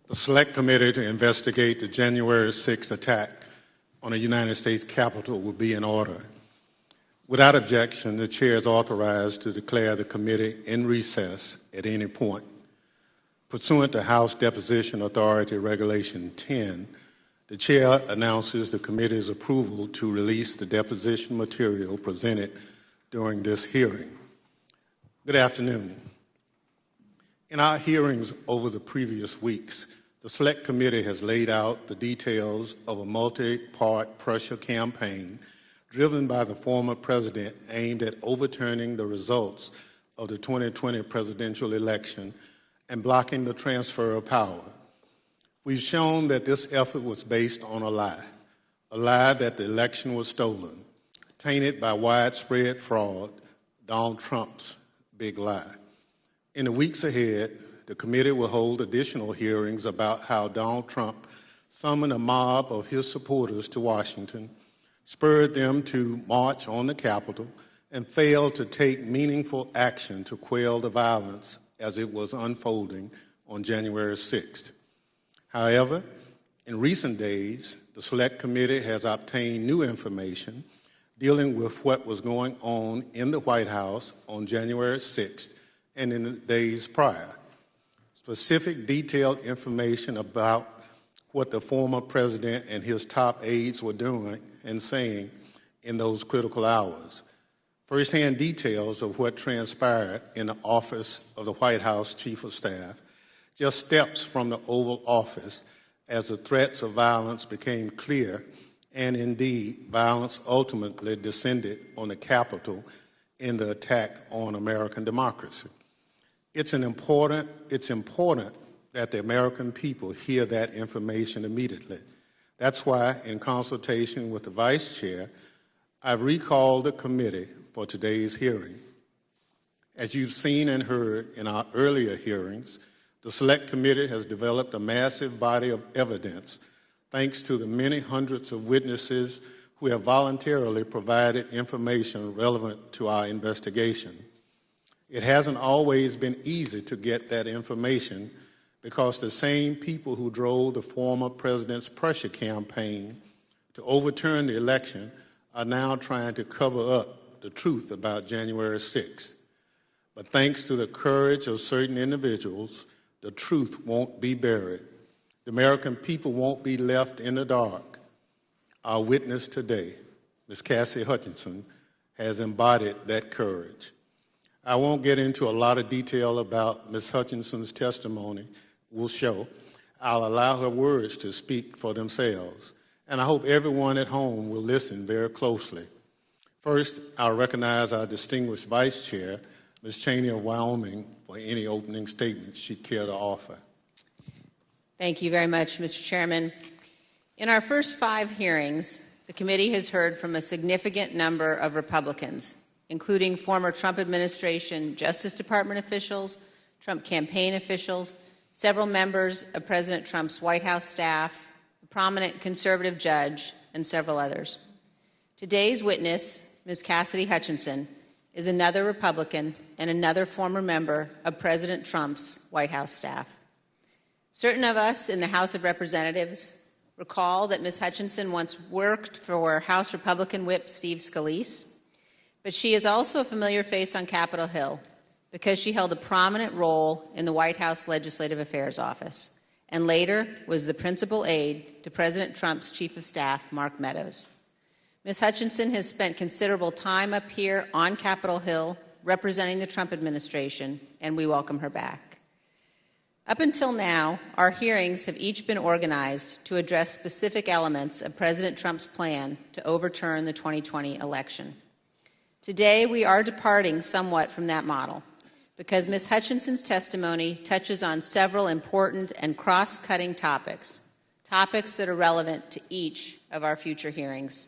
The Select Committee to investigate the January 6th attack on the United States Capitol will be in order. Without objection, the Chair is authorized to declare the committee in recess at any point. Pursuant to House Deposition Authority Regulation 10, the Chair announces the committee's approval to release the deposition material presented during this hearing. Good afternoon. In our hearings over the previous weeks, the Select Committee has laid out the details of a multi-part pressure campaign driven by the former president aimed at overturning the results of the 2020 presidential election and blocking the transfer of power. We've shown that this effort was based on a lie that the election was stolen, tainted by widespread fraud, Donald Trump's big lie. In the weeks ahead, the committee will hold additional hearings about how Donald Trump summoned a mob of his supporters to Washington, spurred them to march on the Capitol, and failed to take meaningful action to quell the violence as it was unfolding on January 6th. However, in recent days, the Select Committee has obtained new information dealing with what was going on in the White House on January 6th and in the days prior. Specific detailed information about what the former president and his top aides were doing and saying in those critical hours. First-hand details of what transpired in the office of the White House Chief of Staff, just steps from the Oval Office as the threats of violence became clear, and indeed, violence ultimately descended on the Capitol in the attack on American democracy. It's important that the American people hear that information immediately. That's why, in consultation with the Vice Chair, I've recalled the committee for today's hearing. As you've seen and heard in our earlier hearings, the Select Committee has developed a massive body of evidence thanks to the many hundreds of witnesses who have voluntarily provided information relevant to our investigation. It hasn't always been easy to get that information because the same people who drove the former president's pressure campaign to overturn the election are now trying to cover up the truth about January 6th. But thanks to the courage of certain individuals, the truth won't be buried. The American people won't be left in the dark. Our witness today, Ms. Cassie Hutchinson, has embodied that courage. I won't get into a lot of detail about Ms. Hutchinson's testimony will show. I'll allow her words to speak for themselves, and I hope everyone at home will listen very closely. First, I'll recognize our distinguished Vice Chair, Ms. Cheney of Wyoming, for any opening statements she'd care to offer. Thank you very much, Mr. Chairman. In our first 5 hearings, the committee has heard from a significant number of Republicans, including former Trump administration Justice Department officials, Trump campaign officials, several members of President Trump's White House staff, a prominent conservative judge, and several others. Today's witness, Ms. Cassidy Hutchinson, is another Republican and another former member of President Trump's White House staff. Certain of us in the House of Representatives recall that Ms. Hutchinson once worked for House Republican Whip Steve Scalise, but she is also a familiar face on Capitol Hill because she held a prominent role in the White House Legislative Affairs Office and later was the principal aide to President Trump's Chief of Staff, Mark Meadows. Ms. Hutchinson has spent considerable time up here on Capitol Hill representing the Trump administration, and we welcome her back. Up until now, our hearings have each been organized to address specific elements of President Trump's plan to overturn the 2020 election. Today, we are departing somewhat from that model because Ms. Hutchinson's testimony touches on several important and cross-cutting topics that are relevant to each of our future hearings.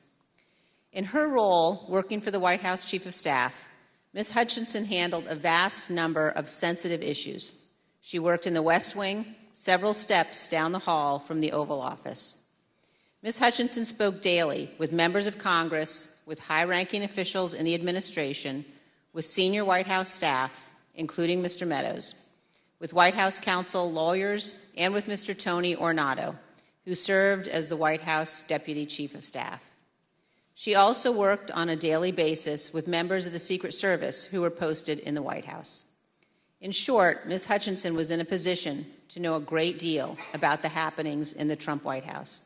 In her role working for the White House Chief of Staff, Ms. Hutchinson handled a vast number of sensitive issues. She worked in the West Wing, several steps down the hall from the Oval Office. Ms. Hutchinson spoke daily with members of Congress, with high-ranking officials in the administration, with senior White House staff, including Mr. Meadows. with White House counsel, lawyers, and with Mr. Tony Ornato, who served as the White House Deputy Chief of Staff. She also worked on a daily basis with members of the Secret Service who were posted in the White House. In short, Ms. Hutchinson was in a position to know a great deal about the happenings in the Trump White House.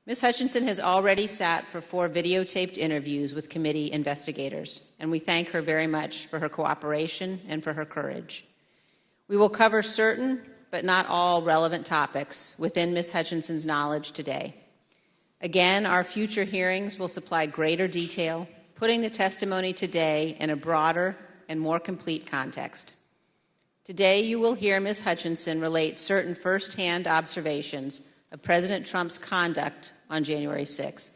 Ms. Hutchinson has already sat for 4 videotaped interviews with committee investigators, and we thank her very much for her cooperation and for her courage. We will cover certain, but not all, relevant topics within Ms. Hutchinson's knowledge today. Again, our future hearings will supply greater detail, putting the testimony today in a broader and more complete context. Today, you will hear Ms. Hutchinson relate certain firsthand observations of President Trump's conduct on January 6th.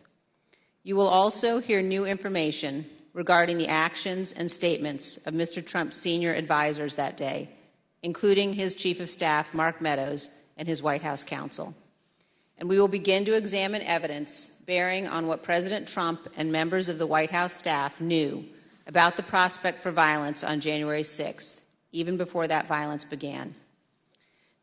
You will also hear new information regarding the actions and statements of Mr. Trump's senior advisors that day, including his Chief of Staff, Mark Meadows, and his White House counsel. And we will begin to examine evidence bearing on what President Trump and members of the White House staff knew about the prospect for violence on January 6th, even before that violence began.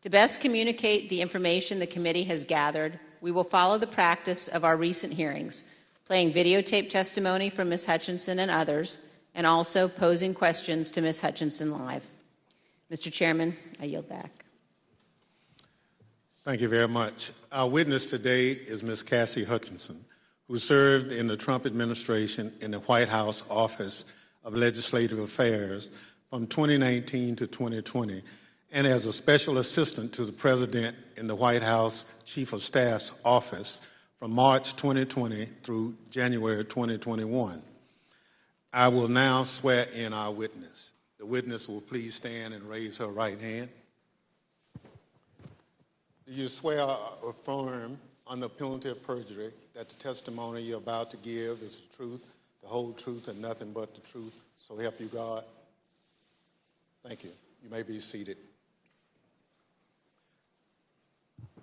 To best communicate the information the committee has gathered, we will follow the practice of our recent hearings, playing videotape testimony from Ms. Hutchinson and others, and also posing questions to Ms. Hutchinson live. Mr. Chairman, I yield back. Thank you very much. Our witness today is Ms. Cassie Hutchinson, who served in the Trump administration in the White House Office of Legislative Affairs from 2019 to 2020, and as a special assistant to the President in the White House Chief of Staff's office from March 2020 through January 2021. I will now swear in our witness. The witness will please stand and raise her right hand. Do you swear or affirm under penalty of perjury that the testimony you're about to give is the truth, the whole truth, and nothing but the truth, so help you God? Thank you. You may be seated.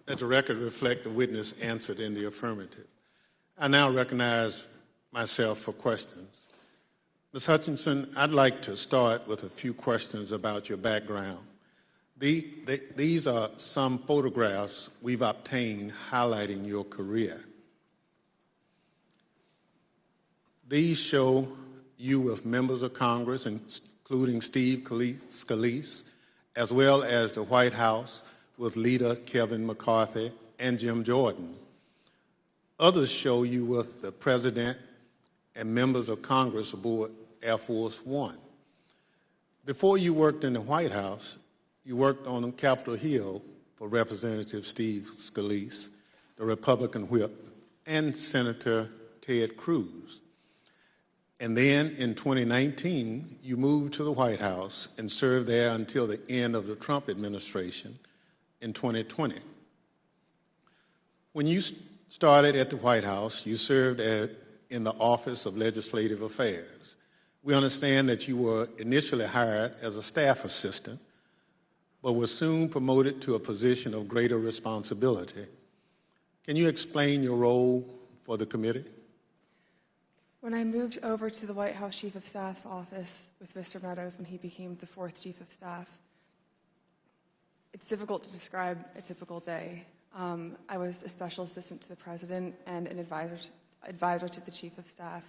Let the record reflect the witness answered in the affirmative. I now recognize myself for questions. Ms. Hutchinson, I'd like to start with a few questions about your background. These are some photographs we've obtained highlighting your career. These show you with members of Congress, including Steve Scalise, as well as the White House with leader Kevin McCarthy and Jim Jordan. Others show you with the President and members of Congress aboard Air Force One. Before you worked in the White House, you worked on Capitol Hill for Representative Steve Scalise, the Republican whip, and Senator Ted Cruz. And then in 2019, you moved to the White House and served there until the end of the Trump administration in 2020. When you started at the White House, you served in the Office of Legislative Affairs. We understand that you were initially hired as a staff assistant, but were soon promoted to a position of greater responsibility. Can you explain your role for the committee? When I moved over to the White House Chief of Staff's office with Mr. Meadows when he became the 4th Chief of Staff, it's difficult to describe a typical day. I was a special assistant to the President and an advisor to the Chief of Staff.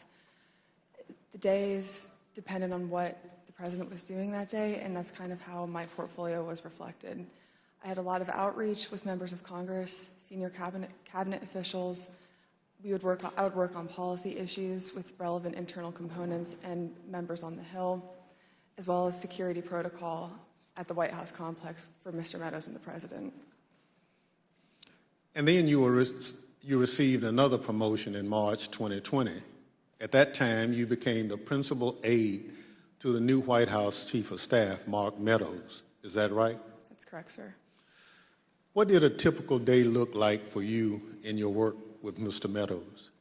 The days depended on what the President was doing that day, and that's kind of how my portfolio was reflected. I had a lot of outreach with members of Congress, senior cabinet officials. I would work on policy issues with relevant internal components and members on the Hill, as well as security protocol at the White House complex for Mr. Meadows and the President. And then you received another promotion in March 2020. At that time, you became the principal aide to the new White House Chief of Staff, Mark Meadows. Is that right? That's correct, sir. What did a typical day look like for you in your work with Mr. Meadows?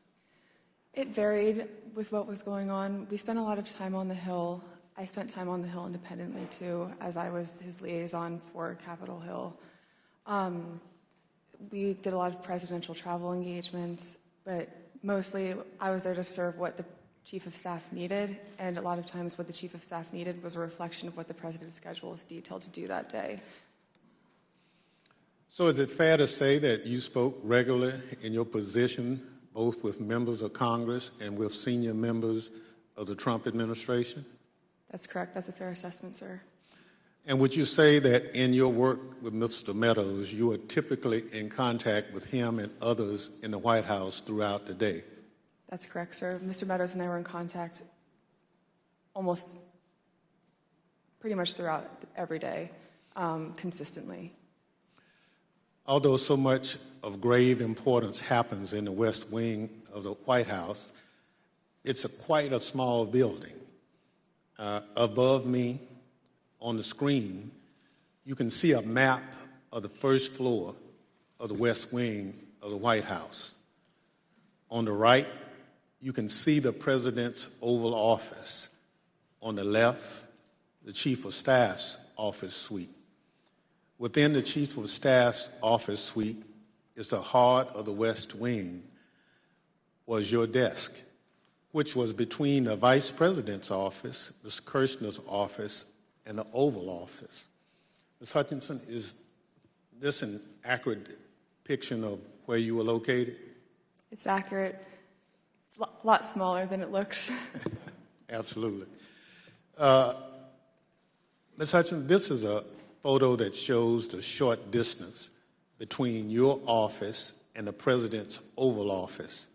It varied with what was going on. We spent a lot of time on the Hill. I spent time on the Hill independently, too, as I was his liaison for Capitol Hill. We did a lot of presidential travel engagements, but mostly I was there to serve what the chief of staff needed, and a lot of times what the chief of staff needed was a reflection of what the president's schedule is detailed to do that day. So is it fair to say that you spoke regularly in your position, both with members of Congress and with senior members of the Trump administration? That's correct. That's a fair assessment, sir. And would you say that in your work with Mr. Meadows, you are typically in contact with him and others in the White House throughout the day? That's correct, sir. Mr. Meadows and I were in contact almost pretty much throughout every day, consistently. Although so much of grave importance happens in the West Wing of the White House, it's quite a small building. Above me on the screen, you can see a map of the first floor of the West Wing of the White House. On the right, you can see the President's Oval Office. On the left, the Chief of Staff's office suite. Within the Chief of Staff's office suite is the heart of the West Wing, was your desk, which was between the Vice President's office, Ms. Kirshner's office, and the Oval Office. Ms. Hutchinson, is this an accurate depiction of where you were located? It's accurate. It's a lot smaller than it looks. Absolutely. Ms. Hutchinson, this is a photo that shows the short distance between your office and the President's Oval Office.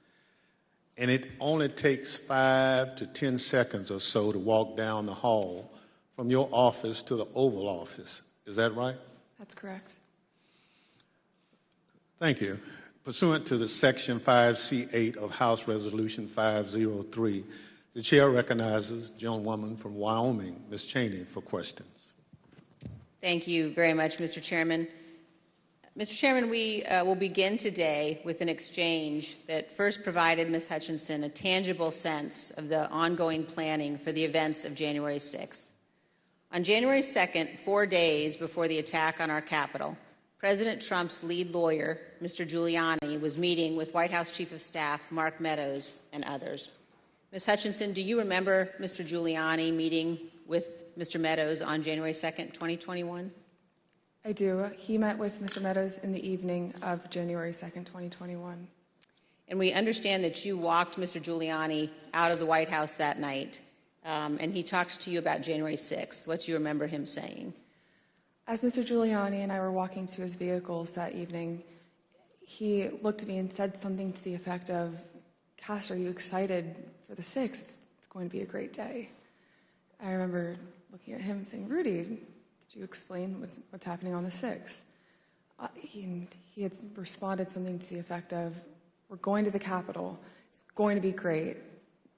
And it only takes 5 to 10 seconds or so to walk down the hall from your office to the Oval Office. Is that right? That's correct. Thank you. Pursuant to the Section 5C8 of House Resolution 503, the chair recognizes the gentlewoman from Wyoming, Ms. Cheney, for questions. Thank you very much, Mr. Chairman. Mr. Chairman, we will begin today with an exchange that first provided Ms. Hutchinson a tangible sense of the ongoing planning for the events of January 6th. On January 2nd, 4 days before the attack on our Capitol, President Trump's lead lawyer, Mr. Giuliani, was meeting with White House Chief of Staff Mark Meadows and others. Ms. Hutchinson, do you remember Mr. Giuliani meeting with Mr. Meadows on January 2nd, 2021? I do. He met with Mr. Meadows in the evening of January 2nd, 2021. And we understand that you walked Mr. Giuliani out of the White House that night, and he talked to you about January 6th. What do you remember him saying? As Mr. Giuliani and I were walking to his vehicles that evening, he looked at me and said something to the effect of, "Cass, are you excited for the 6th? It's going to be a great day." I remember looking at him and saying, "Rudy, could you explain what's happening on the 6th? He had responded something to the effect of, "We're going to the Capitol. It's going to be great.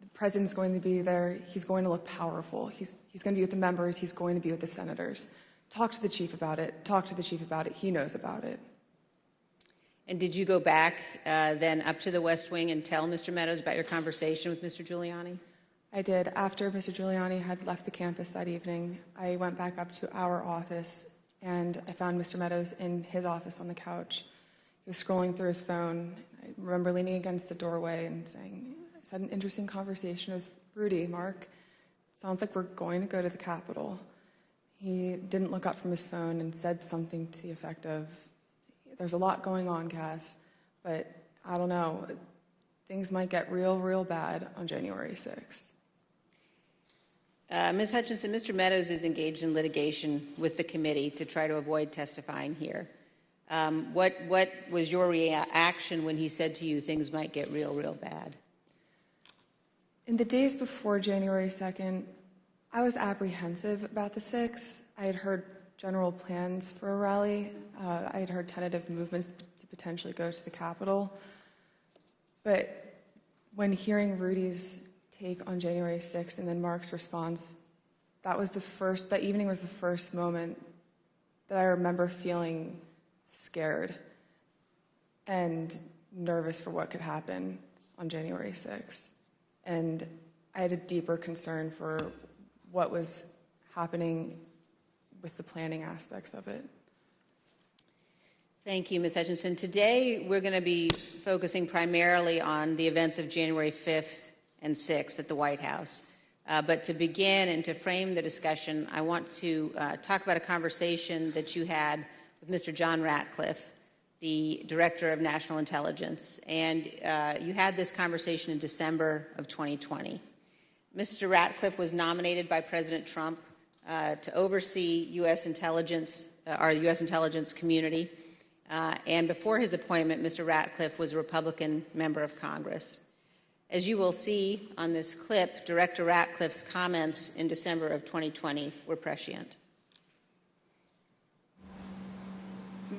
The president's going to be there. He's going to look powerful. He's going to be with the members. He's going to be with the senators. Talk to the chief about it. Talk to the chief about it. He knows about it." And did you go back then up to the West Wing and tell Mr. Meadows about your conversation with Mr. Giuliani? I did. After Mr. Giuliani had left the campus that evening, I went back up to our office, and I found Mr. Meadows in his office on the couch. He was scrolling through his phone. I remember leaning against the doorway and saying, "I just had an interesting conversation with Rudy, Mark. Sounds like we're going to go to the Capitol." He didn't look up from his phone and said something to the effect of, "There's a lot going on, Cass, but I don't know. Things might get real bad on January 6th. Ms. Hutchinson, Mr. Meadows is engaged in litigation with the committee to try to avoid testifying here. What was your reaction when he said to you things might get real bad? In the days before January 2nd, I was apprehensive about the 6th. I had heard general plans for a rally. I had heard tentative movements to potentially go to the Capitol. But when hearing Rudy's take on January 6th and then Mark's response, that evening was the first moment that I remember feeling scared and nervous for what could happen on January 6th. And I had a deeper concern for what was happening with the planning aspects of it. Thank you, Ms. Hutchinson. Today, we're going to be focusing primarily on the events of January 5th and 6th at the White House. But to begin and to frame the discussion, I want to talk about a conversation that you had with Mr. John Ratcliffe, the Director of National Intelligence. And you had this conversation in December of 2020. Mr. Ratcliffe was nominated by President Trump to oversee U.S. intelligence, our U.S. intelligence community. And before his appointment, Mr. Ratcliffe was a Republican member of Congress. As you will see on this clip, Director Ratcliffe's comments in December of 2020 were prescient.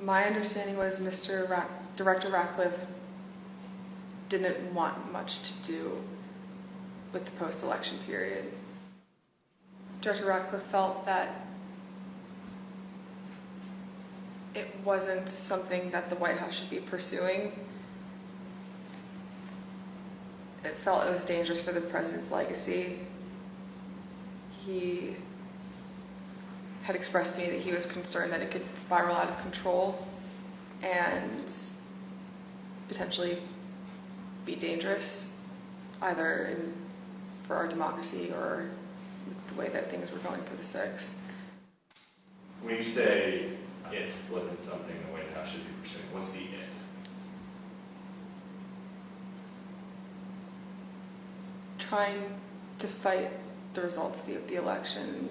My understanding was Director Ratcliffe didn't want much to do with the post-election period. Director Ratcliffe felt that it wasn't something that the White House should be pursuing. It felt it was dangerous for the president's legacy. He had expressed to me that he was concerned that it could spiral out of control and potentially be dangerous, either for our democracy or the way that things were going for the 6th. When you say it wasn't something the White House should be pursuing, what's the it? Trying to fight the results of the election,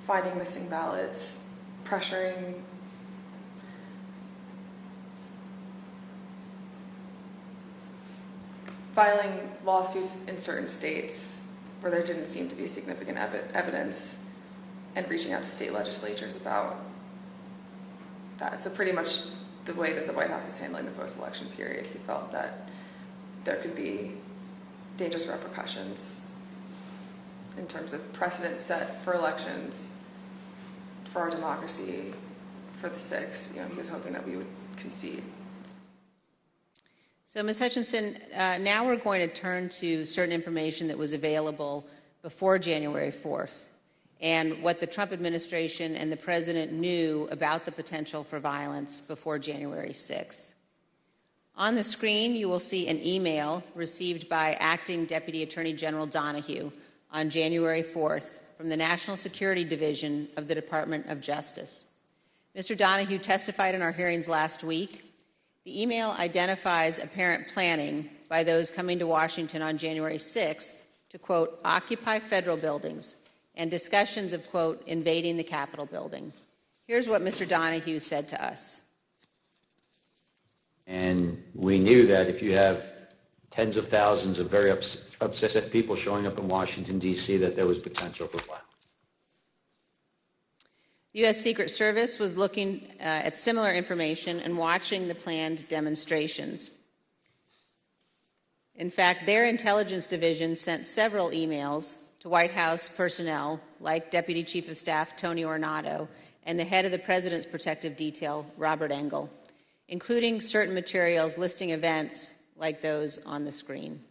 finding missing ballots, pressuring filing lawsuits in certain states where there didn't seem to be significant evidence, and reaching out to state legislatures about that. So pretty much the way that the White House was handling the post-election period, he felt that there could be dangerous repercussions in terms of precedent set for elections, for our democracy, for the 6th. He was hoping that we would concede. So, Ms. Hutchinson, now we're going to turn to certain information that was available before January 4th and what the Trump administration and the president knew about the potential for violence before January 6th. On the screen, you will see an email received by Acting Deputy Attorney General Donahue on January 4th from the National Security Division of the Department of Justice. Mr. Donahue testified in our hearings last week. The email identifies apparent planning by those coming to Washington on January 6th to, quote, occupy federal buildings and discussions of, quote, invading the Capitol building. Here's what Mr. Donahue said to us. And we knew that if you have tens of thousands of very upset people showing up in Washington, D.C., that there was potential for violence. The U.S. Secret Service was looking at similar information and watching the planned demonstrations. In fact, their intelligence division sent several emails to White House personnel like Deputy Chief of Staff Tony Ornato and the head of the President's Protective Detail, Robert Engel, including certain materials listing events like those on the screen.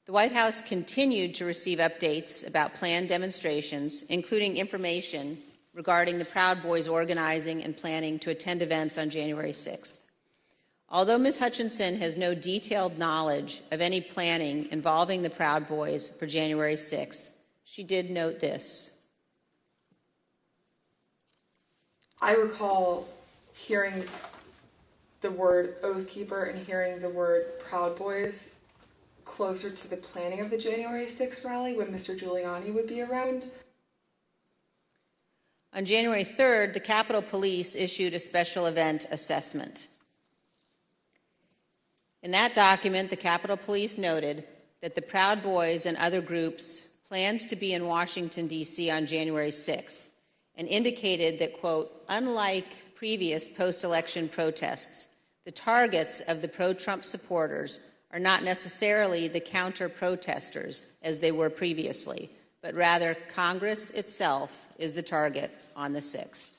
The White House continued to receive updates about planned demonstrations, including information regarding the Proud Boys organizing and planning to attend events on January 6th. Although Ms. Hutchinson has no detailed knowledge of any planning involving the Proud Boys for January 6th, she did note this. I recall hearing the word Oath Keeper and hearing the word Proud Boys closer to the planning of the January 6th rally when Mr. Giuliani would be around. On January 3rd, the Capitol Police issued a special event assessment. In that document, the Capitol Police noted that the Proud Boys and other groups planned to be in Washington, D.C. on January 6th and indicated that, quote, unlike previous post-election protests, the targets of the pro-Trump supporters are not necessarily the counter-protesters as they were previously, but rather Congress itself is the target on the 6th.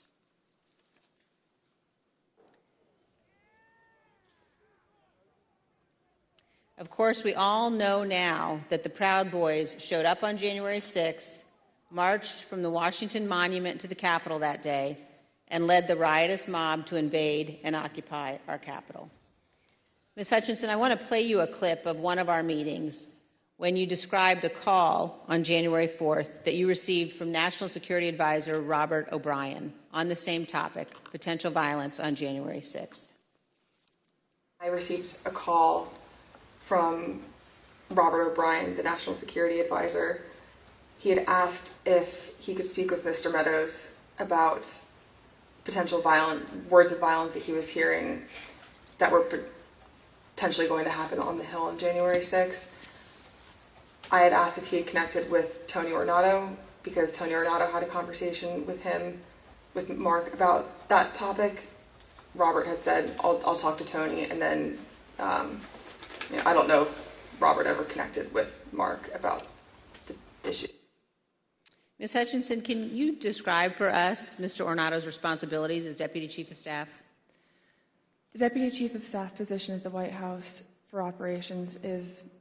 Of course, we all know now that the Proud Boys showed up on January 6th, marched from the Washington Monument to the Capitol that day, and led the riotous mob to invade and occupy our Capitol. Ms. Hutchinson, I want to play you a clip of one of our meetings when you described a call on January 4th that you received from National Security Advisor Robert O'Brien on the same topic, potential violence on January 6th. I received a call from Robert O'Brien, the National Security Advisor. He had asked if he could speak with Mr. Meadows about potential words of violence that he was hearing that were potentially going to happen on the Hill on January 6th. I had asked if he had connected with Tony Ornato because Tony Ornato had a conversation with Mark about that topic. Robert had said, I'll talk to Tony, and then I don't know if Robert ever connected with Mark about the issue. Ms. Hutchinson, can you describe for us Mr. Ornato's responsibilities as Deputy Chief of Staff? The Deputy Chief of Staff position at the White House for operations is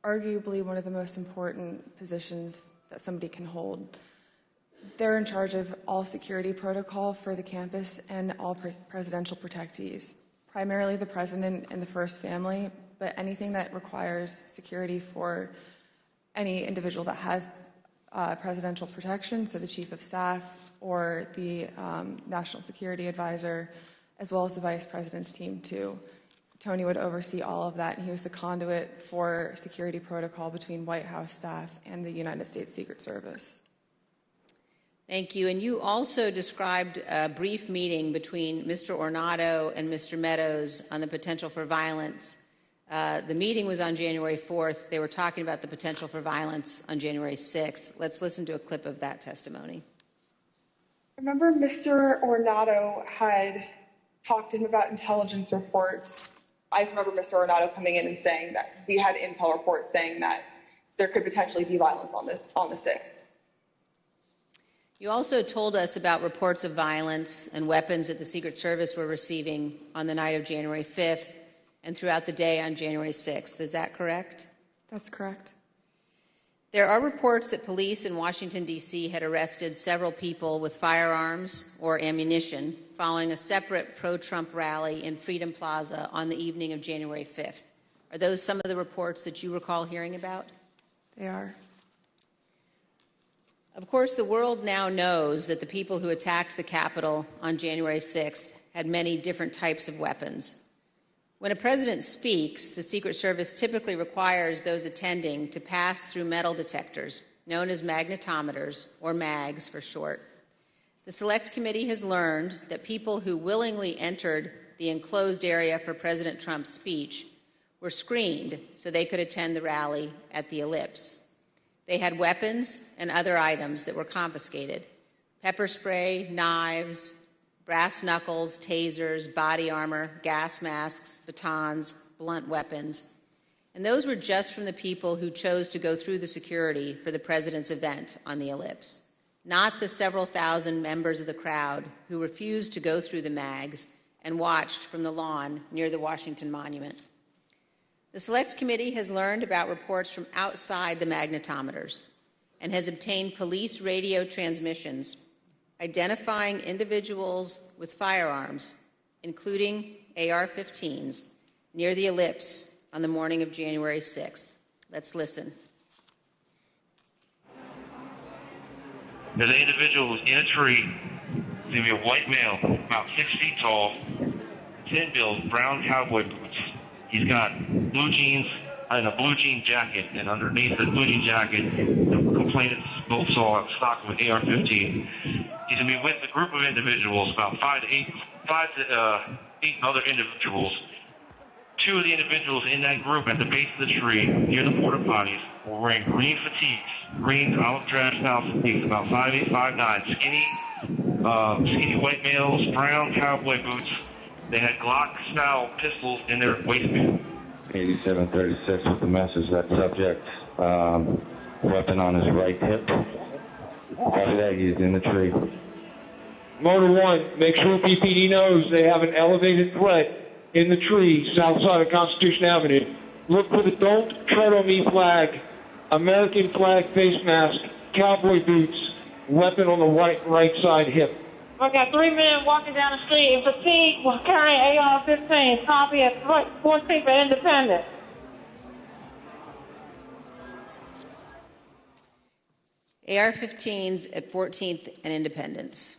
arguably one of the most important positions that somebody can hold. They're in charge of all security protocol for the campus and all presidential protectees, primarily the president and the first family, but anything that requires security for any individual that has presidential protection, so the Chief of Staff or the National Security Advisor, as well as the Vice President's team too. Tony would oversee all of that, and he was the conduit for security protocol between White House staff and the United States Secret Service. Thank you. And you also described a brief meeting between Mr. Ornato and Mr. Meadows on the potential for violence. The meeting was on January 4th. They were talking about the potential for violence on January 6th. Let's listen to a clip of that testimony. I remember Mr. Ornato had talked to him about intelligence reports. I remember Mr. Ornato coming in and saying that we had intel reports saying that there could potentially be violence on the 6th. You also told us about reports of violence and weapons that the Secret Service were receiving on the night of January 5th and throughout the day on January 6th. Is that correct? That's correct. There are reports that police in Washington, D.C. had arrested several people with firearms or ammunition following a separate pro-Trump rally in Freedom Plaza on the evening of January 5th. Are those some of the reports that you recall hearing about? They are. Of course, the world now knows that the people who attacked the Capitol on January 6th had many different types of weapons. When a president speaks, the Secret Service typically requires those attending to pass through metal detectors, known as magnetometers, or MAGs for short. The Select Committee has learned that people who willingly entered the enclosed area for President Trump's speech were screened so they could attend the rally at the Ellipse. They had weapons and other items that were confiscated: pepper spray, knives, brass knuckles, tasers, body armor, gas masks, batons, blunt weapons. And those were just from the people who chose to go through the security for the president's event on the Ellipse, not the several thousand members of the crowd who refused to go through the MAGs and watched from the lawn near the Washington Monument. The Select Committee has learned about reports from outside the magnetometers and has obtained police radio transmissions identifying individuals with firearms, including AR-15s, near the Ellipse on the morning of January 6th. Let's listen. There's an individual who's in a tree. He's going to be a white male, about 6 feet tall, thin build, brown cowboy boots. He's got blue jeans and a blue jean jacket, and underneath the blue jean jacket, the complainants both saw a stock with AR-15. He's going to be with a group of individuals, about five to eight other individuals. Two of the individuals in that group at the base of the tree, near the porta potties, were wearing green fatigues, green olive drab style fatigues, about 5'8", 5'9", skinny white males, brown cowboy boots. They had Glock-style pistols in their waistband. 8736 with the message that subject, weapon on his right hip. After that, he's in the tree. Motor 1, make sure PPD knows they have an elevated threat in the tree south side of Constitution Avenue. Look for the Don't Tread on Me flag, American flag face mask, cowboy boots, weapon on the right side hip. We got 3 men walking down the street in fatigue while carrying AR-15. Copy at 14th and Independence. AR-15s at 14th and Independence.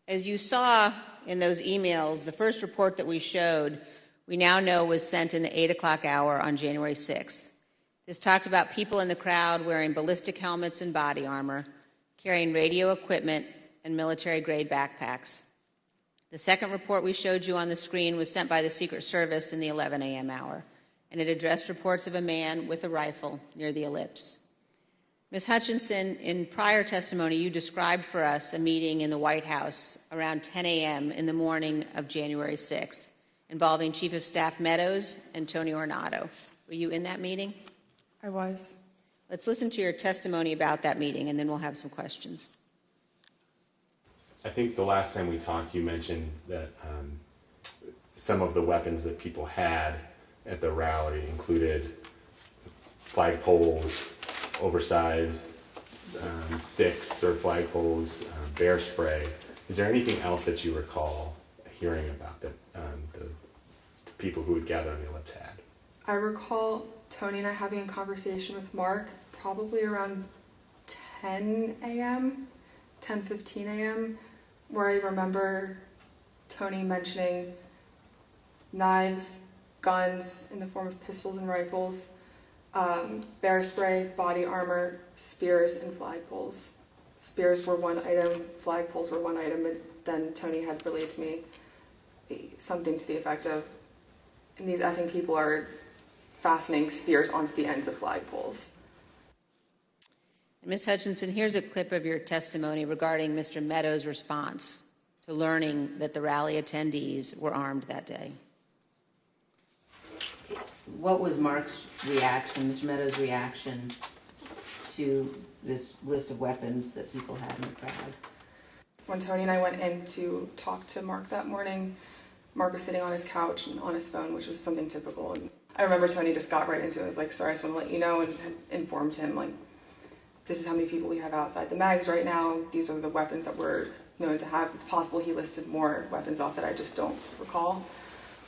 As you saw in those emails, the first report that we showed, we now know was sent in the 8 o'clock hour on January 6th. This talked about people in the crowd wearing ballistic helmets and body armor, carrying radio equipment and military-grade backpacks. The second report we showed you on the screen was sent by the Secret Service in the 11 a.m. hour, and it addressed reports of a man with a rifle near the ellipse. Ms. Hutchinson, in prior testimony, you described for us a meeting in the White House around 10 a.m. in the morning of January 6th involving Chief of Staff Meadows and Tony Ornato. Were you in that meeting? I was. Let's listen to your testimony about that meeting, and then we'll have some questions. I think the last time we talked, you mentioned that some of the weapons that people had at the rally included flagpoles, oversized sticks or flagpoles, bear spray. Is there anything else that you recall hearing about that the people who would gather on the ellipse had? I recall Tony and I having a conversation with Mark probably around 10 a.m., 10:15 a.m., where I remember Tony mentioning knives, guns in the form of pistols and rifles, bear spray, body armor, spears, and flagpoles. Spears were one item, flagpoles were one item, and then Tony had relayed to me something to the effect of, and these effing people are fastening spears onto the ends of flagpoles. Ms. Hutchinson, here's a clip of your testimony regarding Mr. Meadows' response to learning that the rally attendees were armed that day. What was Mark's reaction, Mr. Meadows' reaction to this list of weapons that people had in the crowd? When Tony and I went in to talk to Mark that morning, Mark was sitting on his couch and on his phone, which was something typical. And I remember Tony just got right into it. I was like, sorry, I just want to let you know, and had informed him, like, this is how many people we have outside the mags right now. These are the weapons that we're known to have. It's possible he listed more weapons off that I just don't recall.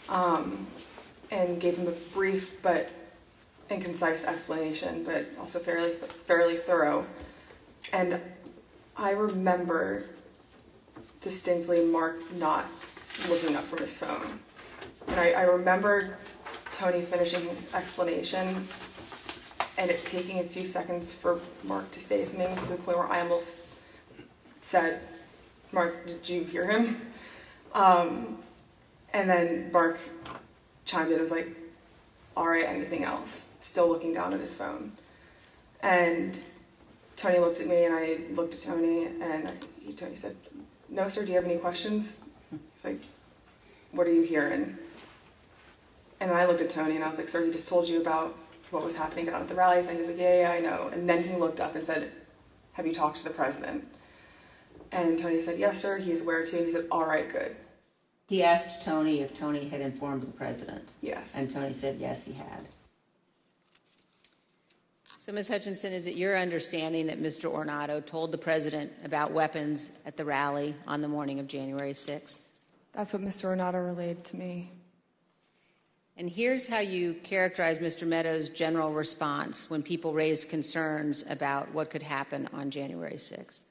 And gave him a brief but and concise explanation, but also fairly thorough. And I remember distinctly Mark not looking up from his phone. And I remember Tony finishing his explanation and it taking a few seconds for Mark to say something, to the point where I almost said, Mark, did you hear him? And then Mark chimed in and was like, all right, anything else? Still looking down at his phone. And Tony looked at me and I looked at Tony, and Tony said, no, sir, do you have any questions? He's like, what are you hearing? And I looked at Tony and I was like, sir, he just told you about what was happening down at the rallies. And he was like, yeah, I know. And then he looked up and said, have you talked to the president? And Tony said, yes, sir, he's aware too. He said, all right, good. He asked Tony if Tony had informed the president. Yes. And Tony said, yes, he had. So, Ms. Hutchinson, is it your understanding that Mr. Ornato told the president about weapons at the rally on the morning of January 6th? That's what Mr. Ornato relayed to me. And here's how you characterize Mr. Meadows' general response when people raised concerns about what could happen on January 6th.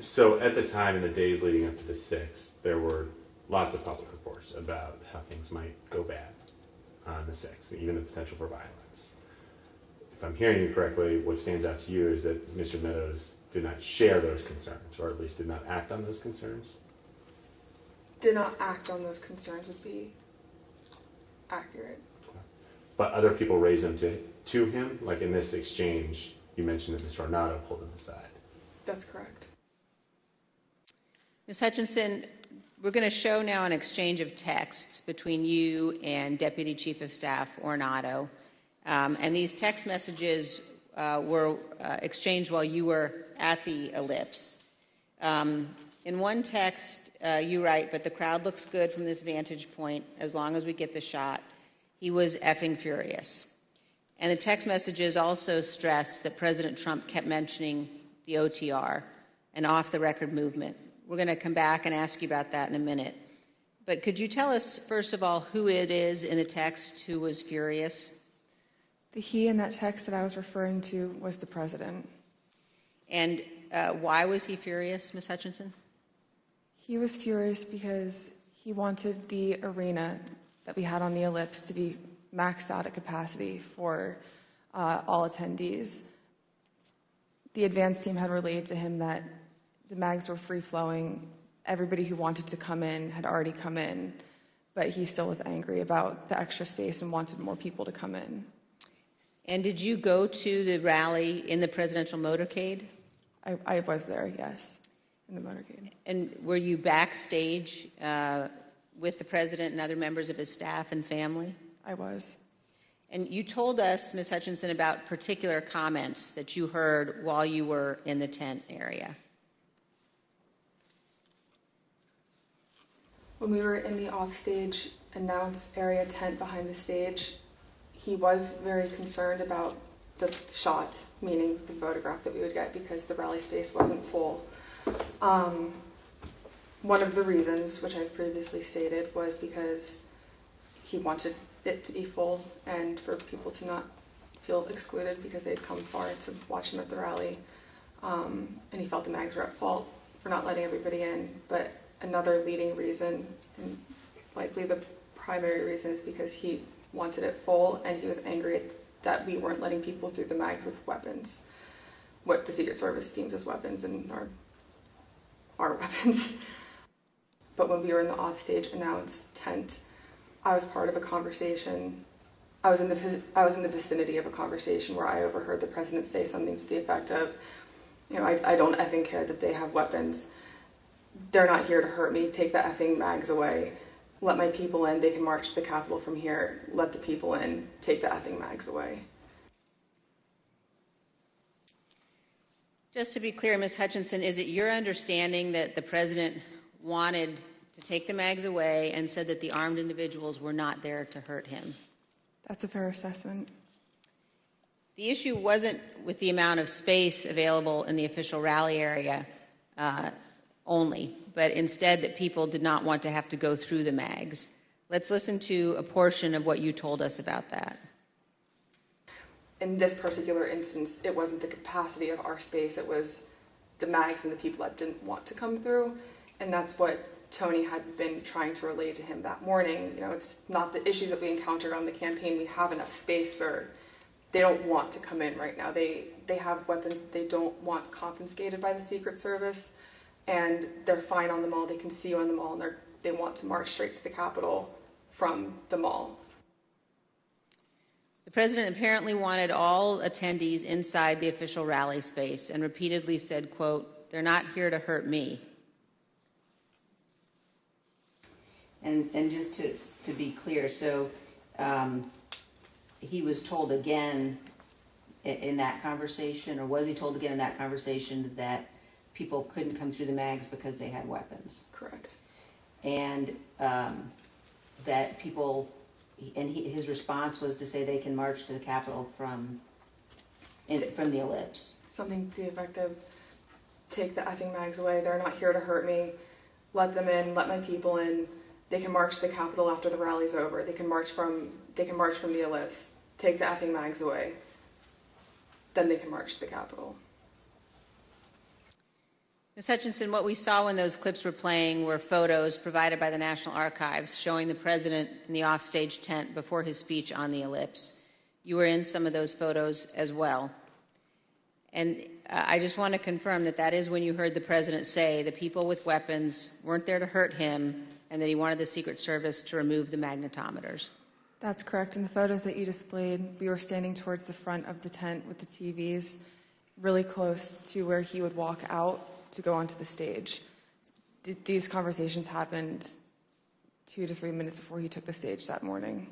So at the time, in the days leading up to the 6th, there were lots of public reports about how things might go bad on the 6th, even the potential for violence. If I'm hearing you correctly, what stands out to you is that Mr. Meadows did not share those concerns, or at least did not act on those concerns? Did not act on those concerns would be accurate. But other people raised them to him? Like in this exchange, you mentioned that Mr. Ornato pulled him aside. That's correct. Ms. Hutchinson, we're going to show now an exchange of texts between you and Deputy Chief of Staff Ornato. And these text messages were exchanged while you were at the ellipse. In one text, you write, but the crowd looks good from this vantage point as long as we get the shot. He was effing furious. And the text messages also stress that President Trump kept mentioning the OTR, an off-the-record movement. We're going to come back and ask you about that in a minute. But could you tell us, first of all, who it is in the text who was furious? The he in that text that I was referring to was the president. And why was he furious, Ms. Hutchinson? He was furious because he wanted the arena that we had on the Ellipse to be maxed out at capacity for all attendees. The advance team had relayed to him that the mags were free-flowing. Everybody who wanted to come in had already come in, but he still was angry about the extra space and wanted more people to come in. And did you go to the rally in the presidential motorcade? I was there, yes, in the motorcade. And were you backstage with the president and other members of his staff and family? I was. And you told us, Ms. Hutchinson, about particular comments that you heard while you were in the tent area. When we were in the offstage announce area tent behind the stage, he was very concerned about the shot, meaning the photograph that we would get, because the rally space wasn't full. One of the reasons, which I've previously stated, was because he wanted it to be full and for people to not feel excluded because they'd come far to watch him at the rally. And he felt the mags were at fault for not letting everybody in. But another leading reason, and likely the primary reason, is because he wanted it full and he was angry that we weren't letting people through the mags with weapons, what the Secret Service deems as weapons and our weapons. But when we were in the offstage announce tent, I was part of a conversation. I was in the vicinity of a conversation where I overheard the president say something to the effect of, I don't effing care that they have weapons. They're not here to hurt me. Take the effing mags away. Let my people in. They can march to the Capitol from here. Let the people in. Take the effing mags away. Just to be clear, Ms. Hutchinson, is it your understanding that the president wanted to take the mags away and said that the armed individuals were not there to hurt him? That's a fair assessment. The issue wasn't with the amount of space available in the official rally area only, but instead that people did not want to have to go through the mags. Let's listen to a portion of what you told us about that. In this particular instance, it wasn't the capacity of our space, it was the mags and the people that didn't want to come through, and that's what Tony had been trying to relay to him that morning. It's not the issues that we encountered on the campaign. We have enough space, or they don't want to come in right now. They have weapons that they don't want confiscated by the Secret Service, and they're fine on the mall. They can see you on the mall, and they want to march straight to the Capitol from the mall. The president apparently wanted all attendees inside the official rally space and repeatedly said, quote, "They're not here to hurt me." And just to be clear, so he was told again in that conversation, or was he told again in that conversation, that people couldn't come through the mags because they had weapons? Correct. And that people, and his response was to say they can march to the Capitol from the Ellipse. Something to the effect of, take the effing mags away. They're not here to hurt me. Let them in. Let my people in. They can march to the Capitol after the rally's over. They can march from the Ellipse. Take the effing mags away. Then they can march to the Capitol. Ms. Hutchinson, what we saw when those clips were playing were photos provided by the National Archives showing the president in the offstage tent before his speech on the Ellipse. You were in some of those photos as well. And I just want to confirm that is when you heard the president say the people with weapons weren't there to hurt him and that he wanted the Secret Service to remove the magnetometers. That's correct. In the photos that you displayed, we were standing towards the front of the tent with the TVs, really close to where he would walk out to go onto the stage. These conversations happened 2 to 3 minutes before he took the stage that morning.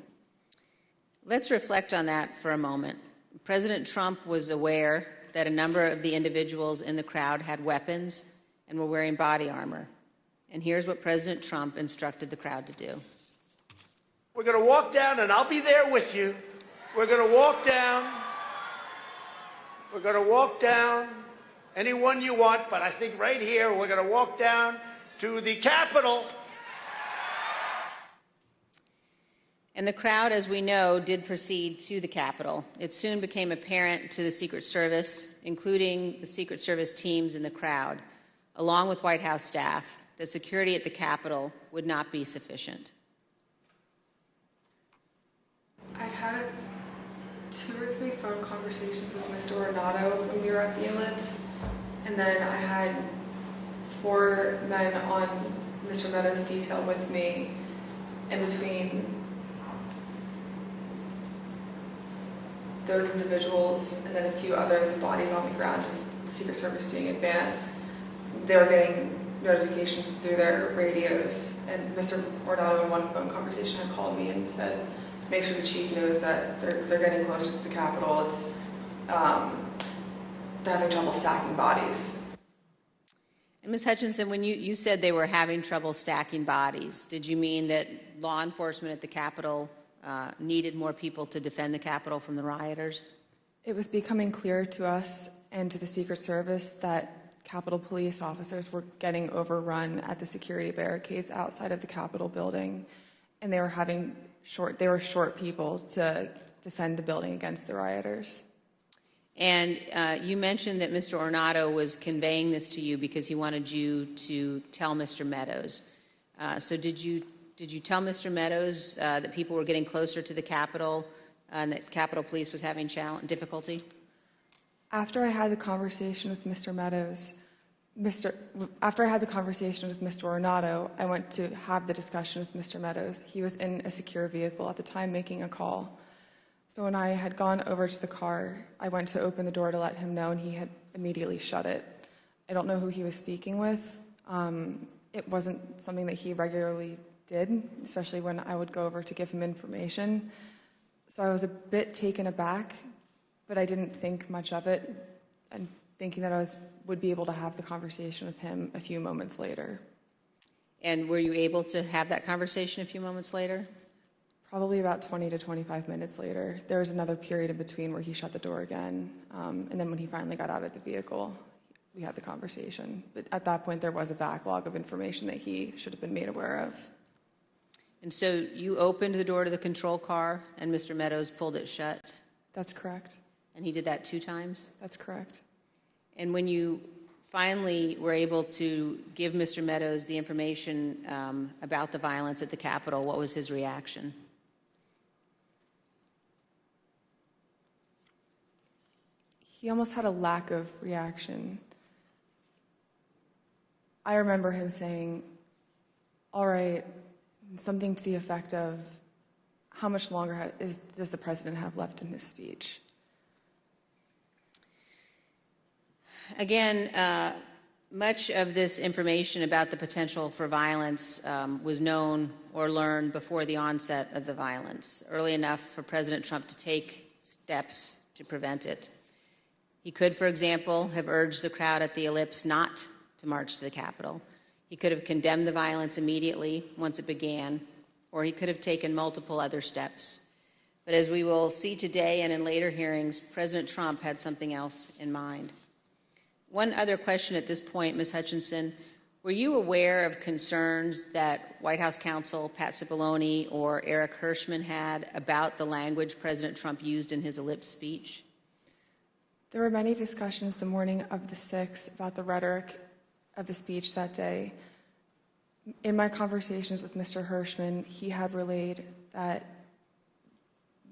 Let's reflect on that for a moment. President Trump was aware that a number of the individuals in the crowd had weapons and were wearing body armor. And here's what President Trump instructed the crowd to do. We're going to walk down, and I'll be there with you. We're going to walk down. We're going to walk down anyone you want, but I think right here we're going to walk down to the Capitol. And the crowd, as we know, did proceed to the Capitol. It soon became apparent to the Secret Service, including the Secret Service teams in the crowd, along with White House staff, that security at the Capitol would not be sufficient. I'd had 2 or 3 phone conversations with Mr. Ornato when we were at the Ellipse, and then I had 4 men on Mr. Meadows' detail with me in between those individuals and then a few other bodies on the ground, just the Secret Service doing advance. They were getting notifications through their radios, and Mr. Ornato in one phone conversation had called me and said, make sure the chief knows that they're getting close to the Capitol. It's they're having trouble stacking bodies. And Ms. Hutchinson, when you said they were having trouble stacking bodies, did you mean that law enforcement at the Capitol needed more people to defend the Capitol from the rioters? It was becoming clear to us and to the Secret Service that Capitol police officers were getting overrun at the security barricades outside of the Capitol building, and they were short people to defend the building against the rioters. And you mentioned that Mr. Ornato was conveying this to you because he wanted you to tell Mr. Meadows. So did you tell Mr. Meadows that people were getting closer to the Capitol and that Capitol Police was having difficulty? After I had the conversation with Mr. Meadows, after I had the conversation with Mr. Ornato, I went to have the discussion with Mr. Meadows. He was in a secure vehicle at the time making a call. So when I had gone over to the car, I went to open the door to let him know, and he had immediately shut it. I don't know who he was speaking with. It wasn't something that he regularly did, especially when I would go over to give him information. So I was a bit taken aback, but I didn't think much of it, and thinking that I would be able to have the conversation with him a few moments later. And were you able to have that conversation a few moments later? Probably about 20 to 25 minutes later. There was another period in between where he shut the door again, and then when he finally got out of the vehicle, we had the conversation. But at that point, there was a backlog of information that he should have been made aware of. And so you opened the door to the control car, and Mr. Meadows pulled it shut? That's correct. And he did that 2 times? That's correct. And when you finally were able to give Mr. Meadows the information about the violence at the Capitol, what was his reaction? He almost had a lack of reaction. I remember him saying, all right, something to the effect of, how much longer does the president have left in his speech? Again, much of this information about the potential for violence was known or learned before the onset of the violence, early enough for President Trump to take steps to prevent it. He could, for example, have urged the crowd at the Ellipse not to march to the Capitol. He could have condemned the violence immediately once it began, or he could have taken multiple other steps. But as we will see today and in later hearings, President Trump had something else in mind. One other question at this point, Ms. Hutchinson, were you aware of concerns that White House counsel Pat Cipollone or Eric Hirschman had about the language President Trump used in his Ellipse speech? There were many discussions the morning of the 6th about the rhetoric of the speech that day. In my conversations with Mr. Hirschman, he had relayed that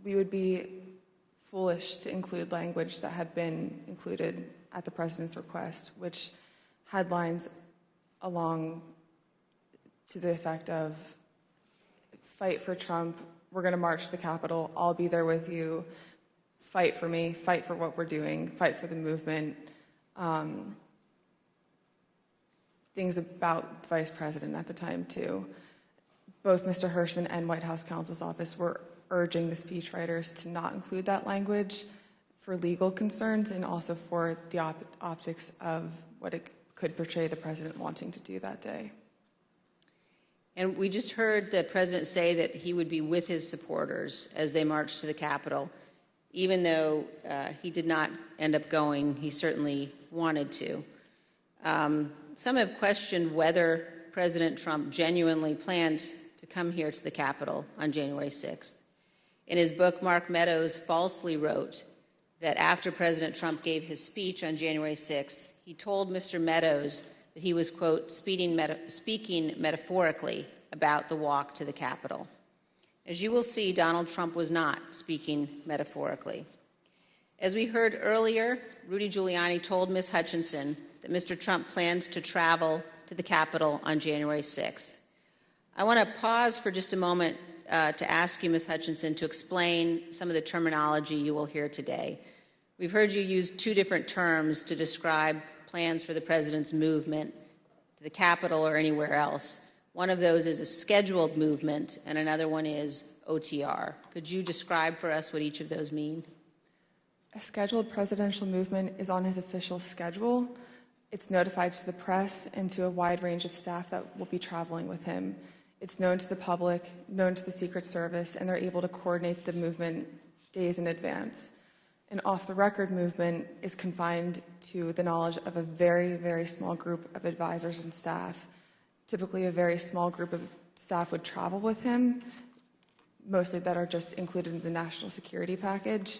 we would be foolish to include language that had been included at the president's request, which had lines along to the effect of, fight for Trump, we're going to march to the Capitol, I'll be there with you, fight for me, fight for what we're doing, fight for the movement, things about the vice president at the time, too. Both Mr. Hirschman and White House counsel's office were urging the speechwriters to not include that language for legal concerns and also for the optics of what it could portray the president wanting to do that day. And we just heard the president say that he would be with his supporters as they marched to the Capitol. Even though he did not end up going, he certainly wanted to. Some have questioned whether President Trump genuinely planned to come here to the Capitol on January 6th. In his book, Mark Meadows falsely wrote that after President Trump gave his speech on January 6th, he told Mr. Meadows that he was, quote, speaking metaphorically about the walk to the Capitol. As you will see, Donald Trump was not speaking metaphorically. As we heard earlier, Rudy Giuliani told Ms. Hutchinson that Mr. Trump plans to travel to the Capitol on January 6th. I want to pause for just a moment to ask you, Ms. Hutchinson, to explain some of the terminology you will hear today. We've heard you use two different terms to describe plans for the president's movement to the Capitol or anywhere else. One of those is a scheduled movement, and another one is OTR. Could you describe for us what each of those mean? A scheduled presidential movement is on his official schedule. It's notified to the press and to a wide range of staff that will be traveling with him. It's known to the public, known to the Secret Service, and they're able to coordinate the movement days in advance. An off-the-record movement is confined to the knowledge of a very, very small group of advisors and staff. Typically, a very small group of staff would travel with him, mostly that are just included in the national security package.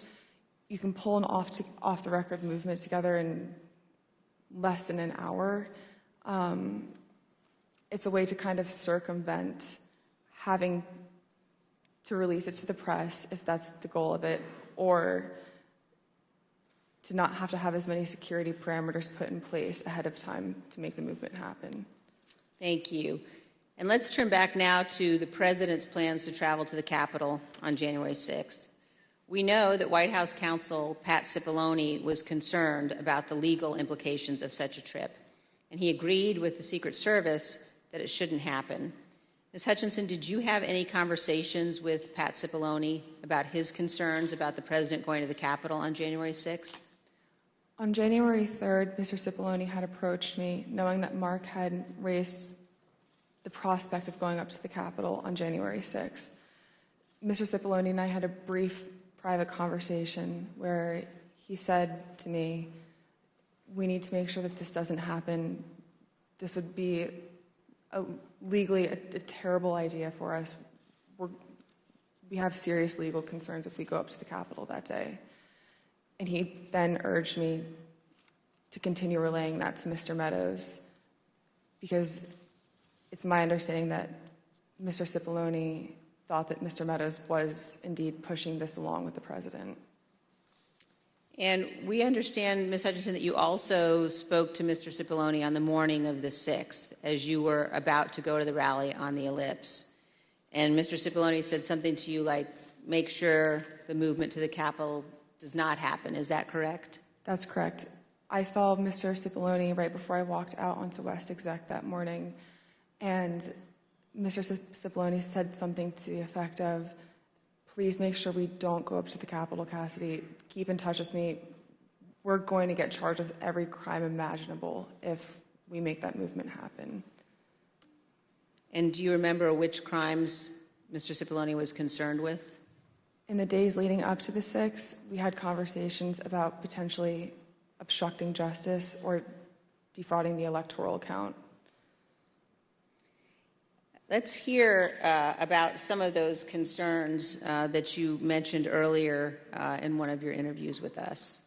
You can pull an off-the-record movement together in less than an hour. It's a way to kind of circumvent having to release it to the press, if that's the goal of it, or to not have to have as many security parameters put in place ahead of time to make the movement happen. Thank you. And let's turn back now to the president's plans to travel to the Capitol on January 6th. We know that White House counsel Pat Cipollone was concerned about the legal implications of such a trip, and he agreed with the Secret Service that it shouldn't happen. Ms. Hutchinson, did you have any conversations with Pat Cipollone about his concerns about the president going to the Capitol on January 6th? On January 3rd, Mr. Cipollone had approached me, knowing that Mark had raised the prospect of going up to the Capitol on January 6th. Mr. Cipollone and I had a brief private conversation where he said to me, we need to make sure that this doesn't happen. This would be legally a terrible idea for us. We have serious legal concerns if we go up to the Capitol that day. And he then urged me to continue relaying that to Mr. Meadows, because it's my understanding that Mr. Cipollone thought that Mr. Meadows was indeed pushing this along with the president. And we understand, Ms. Hutchinson, that you also spoke to Mr. Cipollone on the morning of the 6th as you were about to go to the rally on the Ellipse. And Mr. Cipollone said something to you like, make sure the movement to the Capitol does not happen. Is that correct? That's correct. I saw Mr. Cipollone right before I walked out onto West Exec that morning, and Mr. Cipollone said something to the effect of, please make sure we don't go up to the Capitol, Cassidy. Keep in touch with me. We're going to get charged with every crime imaginable if we make that movement happen. And do you remember which crimes Mr. Cipollone was concerned with? In the days leading up to the 6th, we had conversations about potentially obstructing justice or defrauding the electoral count. Let's hear about some of those concerns that you mentioned earlier in one of your interviews with us.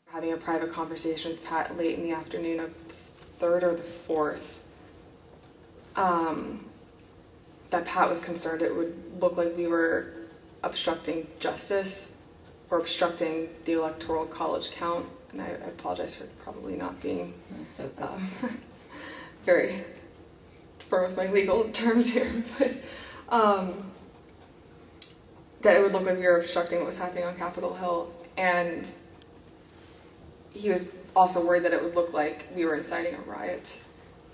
Having a private conversation with Pat late in the afternoon of the 3rd or the 4th, that Pat was concerned it would look like we were obstructing justice or obstructing the electoral college count. And I apologize for probably not being very firm with my legal terms here, but that it would look like we were obstructing what was happening on Capitol Hill. And he was also worried that it would look like we were inciting a riot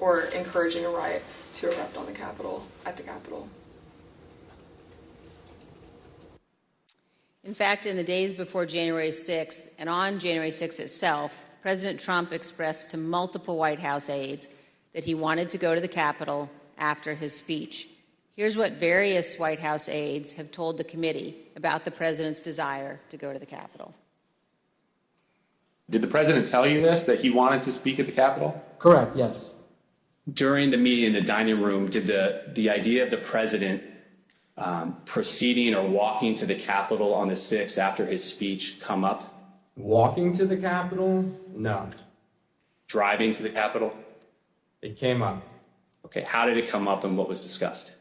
or encouraging a riot to erupt on the Capitol, at the Capitol. In fact, in the days before January 6th and on January 6th itself, President Trump expressed to multiple White House aides that he wanted to go to the Capitol after his speech. Here's what various White House aides have told the committee about the president's desire to go to the Capitol. Did the president tell you this, that he wanted to speak at the Capitol? Correct, yes. During the meeting in the dining room, did the idea of the president proceeding or walking to the Capitol on the 6th after his speech come up? Walking to the Capitol? No. Driving to the Capitol? It came up. Okay, how did it come up and what was discussed?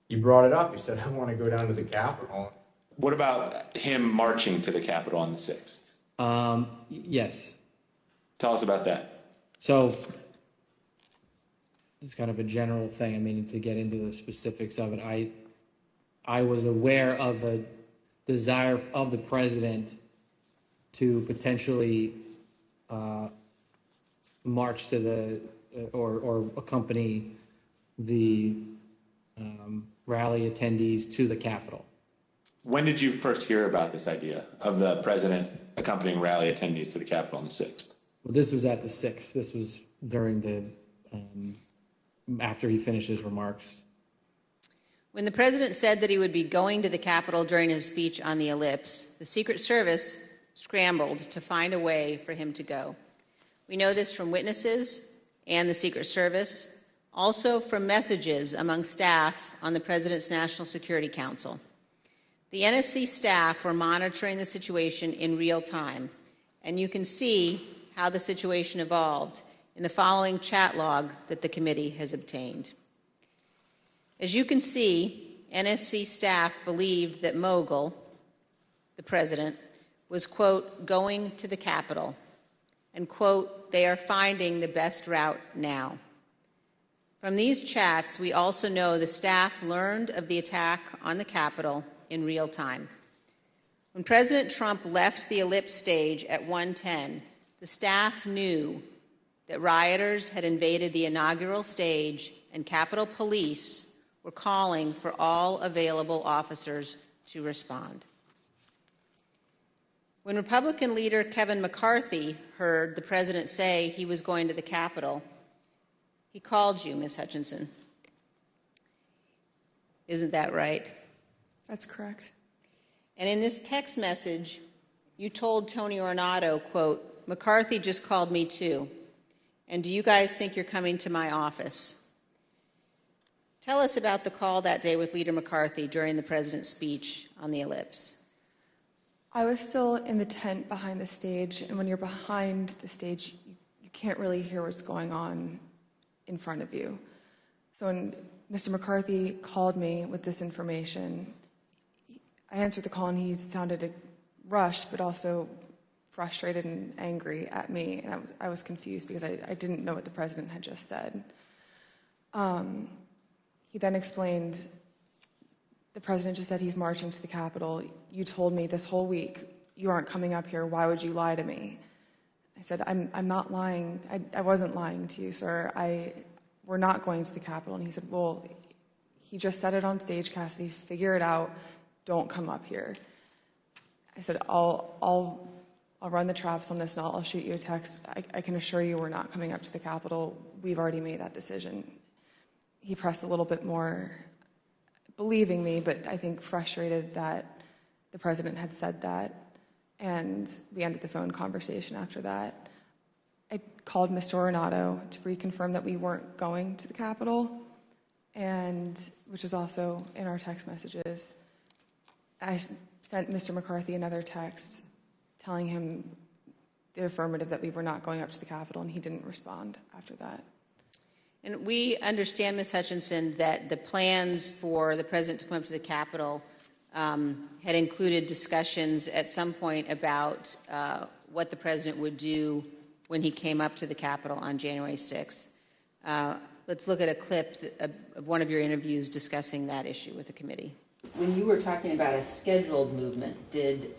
He brought it up. He said, I want to go down to the Capitol. What about him marching to the Capitol on the 6th? Yes. Tell us about that. So, it's kind of a general thing. I mean, to get into the specifics of it, I was aware of a desire of the president to potentially march to the or accompany the rally attendees to the Capitol. When did you first hear about this idea of the president accompanying rally attendees to the Capitol on the 6th? Well, this was at the 6th. This was during the after he finished his remarks. When the president said that he would be going to the Capitol during his speech on the ellipse, the Secret Service scrambled to find a way for him to go. We know this from witnesses and the Secret Service, also from messages among staff on the President's National Security Council. The NSC staff were monitoring the situation in real time, and you can see how the situation evolved in the following chat log that the committee has obtained. As you can see, NSC staff believed that Mogul, the president, was, quote, going to the Capitol, and, quote, they are finding the best route now. From these chats, we also know the staff learned of the attack on the Capitol in real time. When President Trump left the ellipse stage at 1:10, the staff knew that rioters had invaded the inaugural stage and Capitol Police were calling for all available officers to respond. When Republican leader Kevin McCarthy heard the president say he was going to the Capitol, he called you, Ms. Hutchinson. Isn't that right? That's correct. And in this text message, you told Tony Ornato, quote, McCarthy just called me too. And do you guys think you're coming to my office? Tell us about the call that day with Leader McCarthy during the president's speech on the ellipse. I was still in the tent behind the stage, and when you're behind the stage, you can't really hear what's going on in front of you. So when Mr. McCarthy called me with this information, I answered the call, and he sounded rushed, but also frustrated and angry at me, and I was confused because I didn't know what the president had just said. He then explained, the president just said he's marching to the Capitol. You told me this whole week you aren't coming up here. Why would you lie to me? I said, I'm not lying. I wasn't lying to you, sir. We're not going to the Capitol. And he said, well, he just said it on stage, Cassidy. Figure it out. Don't come up here. I said, I'll run the traps on this, and I'll shoot you a text. I can assure you we're not coming up to the Capitol. We've already made that decision. He pressed a little bit more, believing me, but I think frustrated that the president had said that, and we ended the phone conversation after that. I called Mr. Ornato to reconfirm that we weren't going to the Capitol, and which is also in our text messages. I sent Mr. McCarthy another text telling him the affirmative that we were not going up to the Capitol, and he didn't respond after that. And we understand, Ms. Hutchinson, that the plans for the president to come up to the Capitol had included discussions at some point about what the president would do when he came up to the Capitol on January 6th. Let's look at a clip of one of your interviews discussing that issue with the committee. When you were talking about a scheduled movement, did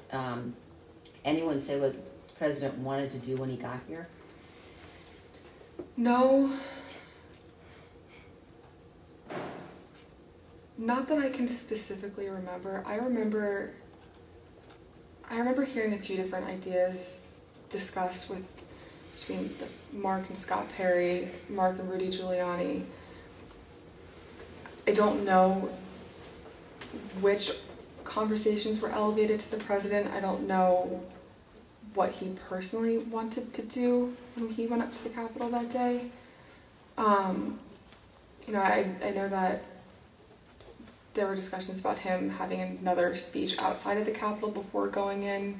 anyone say what the president wanted to do when he got here? No. Not that I can specifically remember. I remember hearing a few different ideas discussed between Mark and Scott Perry, Mark and Rudy Giuliani. I don't know which conversations were elevated to the president. I don't know what he personally wanted to do when he went up to the Capitol that day. I know that there were discussions about him having another speech outside of the Capitol before going in.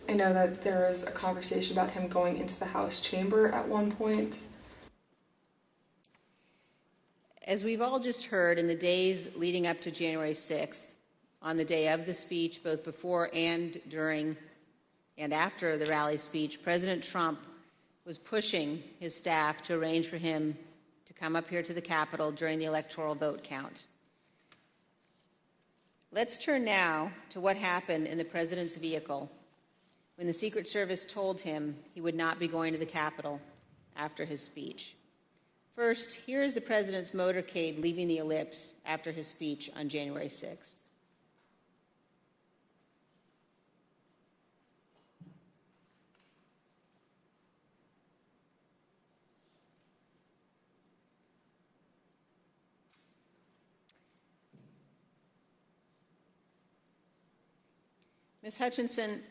I know that there was a conversation about him going into the House chamber at one point. As we've all just heard, in the days leading up to January 6th, on the day of the speech, both before and during and after the rally speech, President Trump was pushing his staff to arrange for him to come up here to the Capitol during the electoral vote count. Let's turn now to what happened in the president's vehicle when the Secret Service told him he would not be going to the Capitol after his speech. First, here is the president's motorcade leaving the ellipse after his speech on January 6th. Ms. Hutchinson,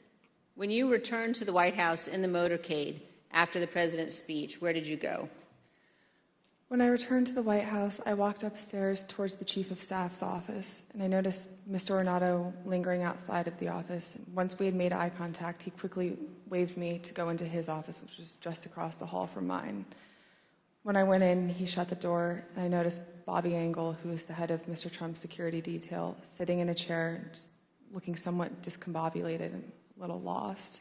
when you returned to the White House in the motorcade after the president's speech, where did you go? When I returned to the White House, I walked upstairs towards the Chief of Staff's office, and I noticed Mr. Ornato lingering outside of the office. Once we had made eye contact, he quickly waved me to go into his office, which was just across the hall from mine. When I went in, he shut the door, and I noticed Bobby Engel, who is the head of Mr. Trump's security detail, sitting in a chair, just looking somewhat discombobulated and a little lost.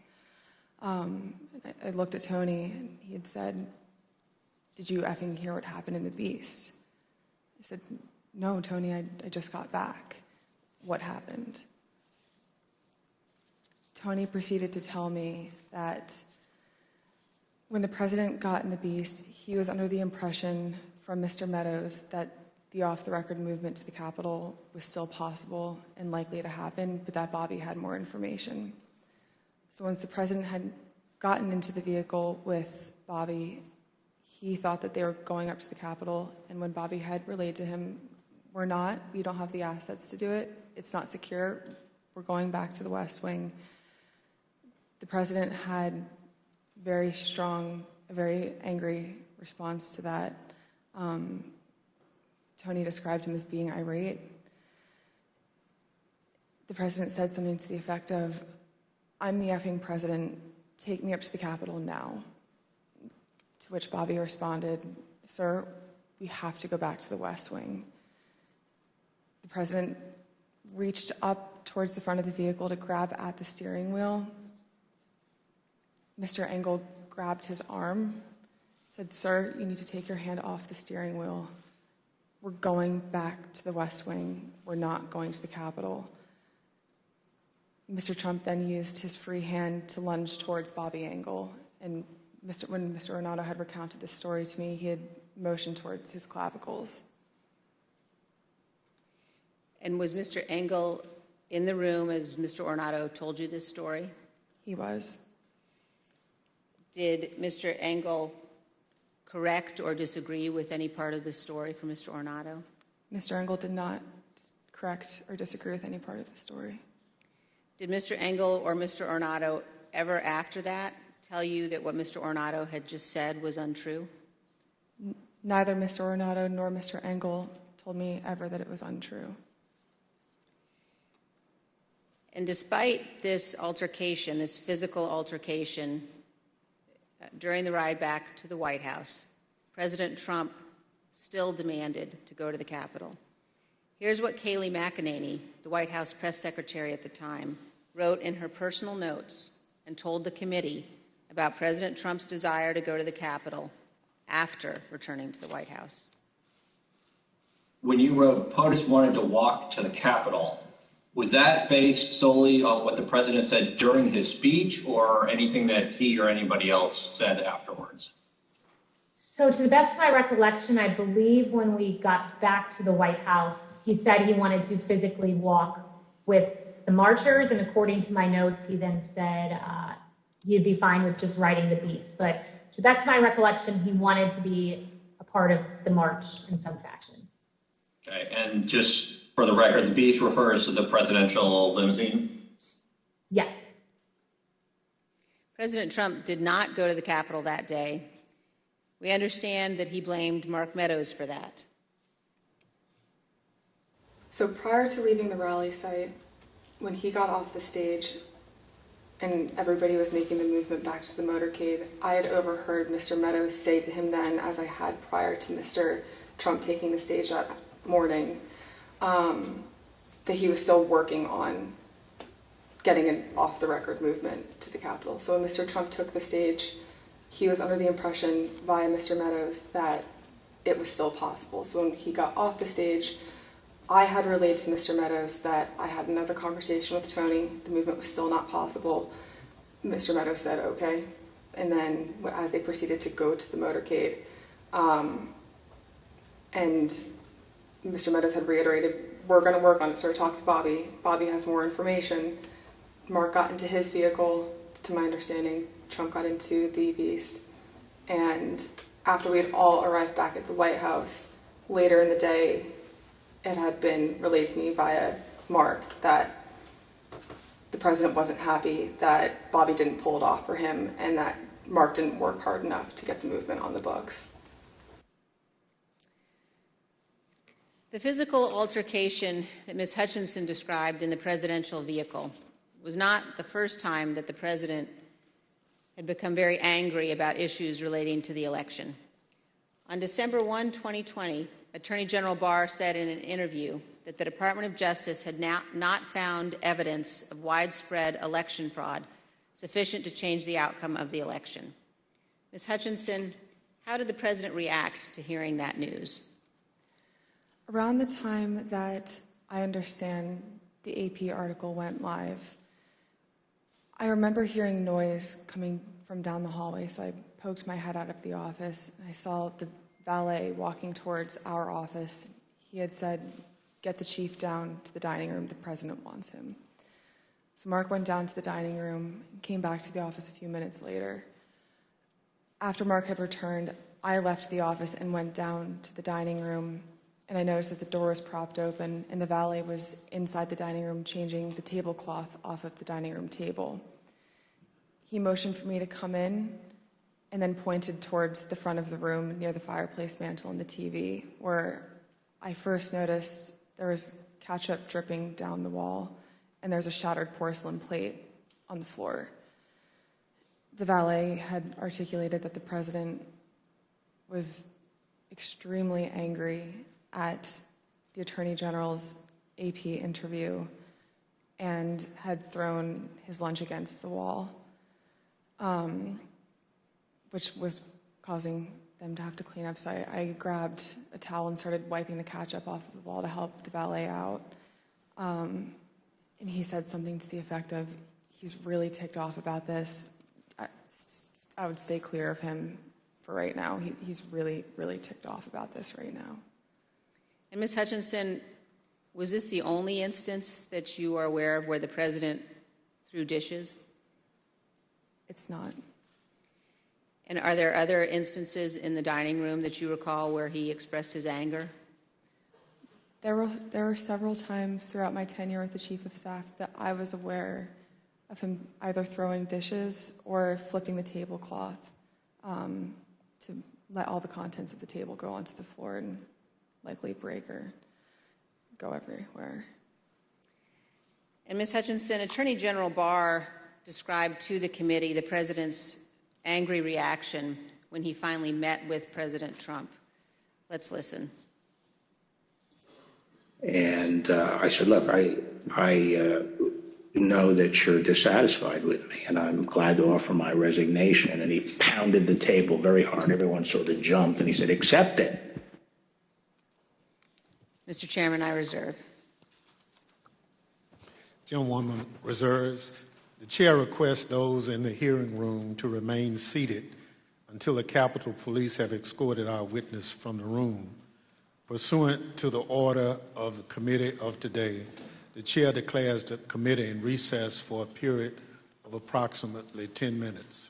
I looked at Tony, and he had said, "Did you effing hear what happened in the Beast?" I said, "No, Tony, I just got back. What happened?" Tony proceeded to tell me that when the president got in the Beast, he was under the impression from Mr. Meadows that the off-the-record movement to the Capitol was still possible and likely to happen, but that Bobby had more information. So once the president had gotten into the vehicle with Bobby, he thought that they were going up to the Capitol, and when Bobby had relayed to him, "We're not, we don't have the assets to do it, it's not secure, we're going back to the West Wing," the president had a very angry response to that. Tony described him as being irate. The president said something to the effect of, "I'm the effing president, take me up to the Capitol now." To which Bobby responded, "Sir, we have to go back to the West Wing." The president reached up towards the front of the vehicle to grab at the steering wheel. Mr. Engel grabbed his arm, said, "Sir, you need to take your hand off the steering wheel. We're going back to the West Wing. We're not going to the Capitol." Mr. Trump then used his free hand to lunge towards Bobby Engel, and when Mr. Ornato had recounted this story to me, he had motioned towards his clavicles. And was Mr. Engel in the room as Mr. Ornato told you this story? He was. Did Mr. Engel correct or disagree with any part of the story from Mr. Ornato? Mr. Engel did not correct or disagree with any part of the story. Did Mr. Engel or Mr. Ornato ever after that tell you that what Mr. Ornato had just said was untrue? Neither Mr. Ornato nor Mr. Engel told me ever that it was untrue. And despite this altercation, this physical altercation, during the ride back to the White House, President Trump still demanded to go to the Capitol. Here's what Kayleigh McEnany, the White House press secretary at the time, wrote in her personal notes and told the committee about President Trump's desire to go to the Capitol after returning to the White House. When you wrote POTUS wanted to walk to the Capitol, was that based solely on what the president said during his speech or anything that he or anybody else said afterwards? So to the best of my recollection, I believe when we got back to the White House, he said he wanted to physically walk with the marchers, and according to my notes, he then said he'd be fine with just riding the Beast. But to the best of my recollection, he wanted to be a part of the march in some fashion. Okay, and just for the record, the beast refers to the presidential limousine? Yes. President Trump did not go to the Capitol that day. We understand that he blamed Mark Meadows for that. So prior to leaving the rally site, when he got off the stage and everybody was making the movement back to the motorcade, I had overheard Mr. Meadows say to him then, as I had prior to Mr. Trump taking the stage that morning, that he was still working on getting an off-the-record movement to the Capitol. So when Mr. Trump took the stage, he was under the impression via Mr. Meadows that it was still possible. So when he got off the stage, I had relayed to Mr. Meadows that I had another conversation with Tony. The movement was still not possible. Mr. Meadows said, okay. And then as they proceeded to go to the motorcade, and Mr. Meadows had reiterated, we're going to work on it, so I talked to Bobby. Bobby has more information. Mark got into his vehicle, to my understanding. Trump got into the Beast. And after we had all arrived back at the White House, later in the day, it had been relayed to me via Mark that the president wasn't happy, that Bobby didn't pull it off for him, and that Mark didn't work hard enough to get the movement on the books. The physical altercation that Ms. Hutchinson described in the presidential vehicle was not the first time that the president had become very angry about issues relating to the election. On December 1, 2020, Attorney General Barr said in an interview that the Department of Justice had not found evidence of widespread election fraud sufficient to change the outcome of the election. Ms. Hutchinson, how did the president react to hearing that news? Around the time that I understand the AP article went live, I remember hearing noise coming from down the hallway, so I poked my head out of the office, and I saw the valet walking towards our office. He had said, get the chief down to the dining room, the president wants him. So Mark went down to the dining room and came back to the office a few minutes later. After Mark had returned, I left the office and went down to the dining room, and I noticed that the door was propped open and the valet was inside the dining room changing the tablecloth off of the dining room table. He motioned for me to come in and then pointed towards the front of the room near the fireplace mantle and the TV, where I first noticed there was ketchup dripping down the wall and there's a shattered porcelain plate on the floor. The valet had articulated that the president was extremely angry at the Attorney General's AP interview and had thrown his lunch against the wall, which was causing them to have to clean up. So I grabbed a towel and started wiping the ketchup off of the wall to help the valet out. And he said something to the effect of, he's really ticked off about this. I would stay clear of him for right now. He's really, really ticked off about this right now. And Ms. Hutchinson, was this the only instance that you are aware of where the president threw dishes? It's not. And are there other instances in the dining room that you recall where he expressed his anger? There were several times throughout my tenure with the Chief of Staff that I was aware of him either throwing dishes or flipping the tablecloth to let all the contents of the table go onto the floor and likely break or go everywhere. And Ms. Hutchinson, Attorney General Barr described to the committee the president's angry reaction when he finally met with President Trump. Let's listen. And I said, look, I know that you're dissatisfied with me, and I'm glad to offer my resignation. And he pounded the table very hard. Everyone sort of jumped, and he said, accept it. Mr. Chairman, I reserve. Gentlewoman reserves. The chair requests those in the hearing room to remain seated until the Capitol Police have escorted our witness from the room. Pursuant to the order of the committee of today, the chair declares the committee in recess for a period of approximately 10 minutes.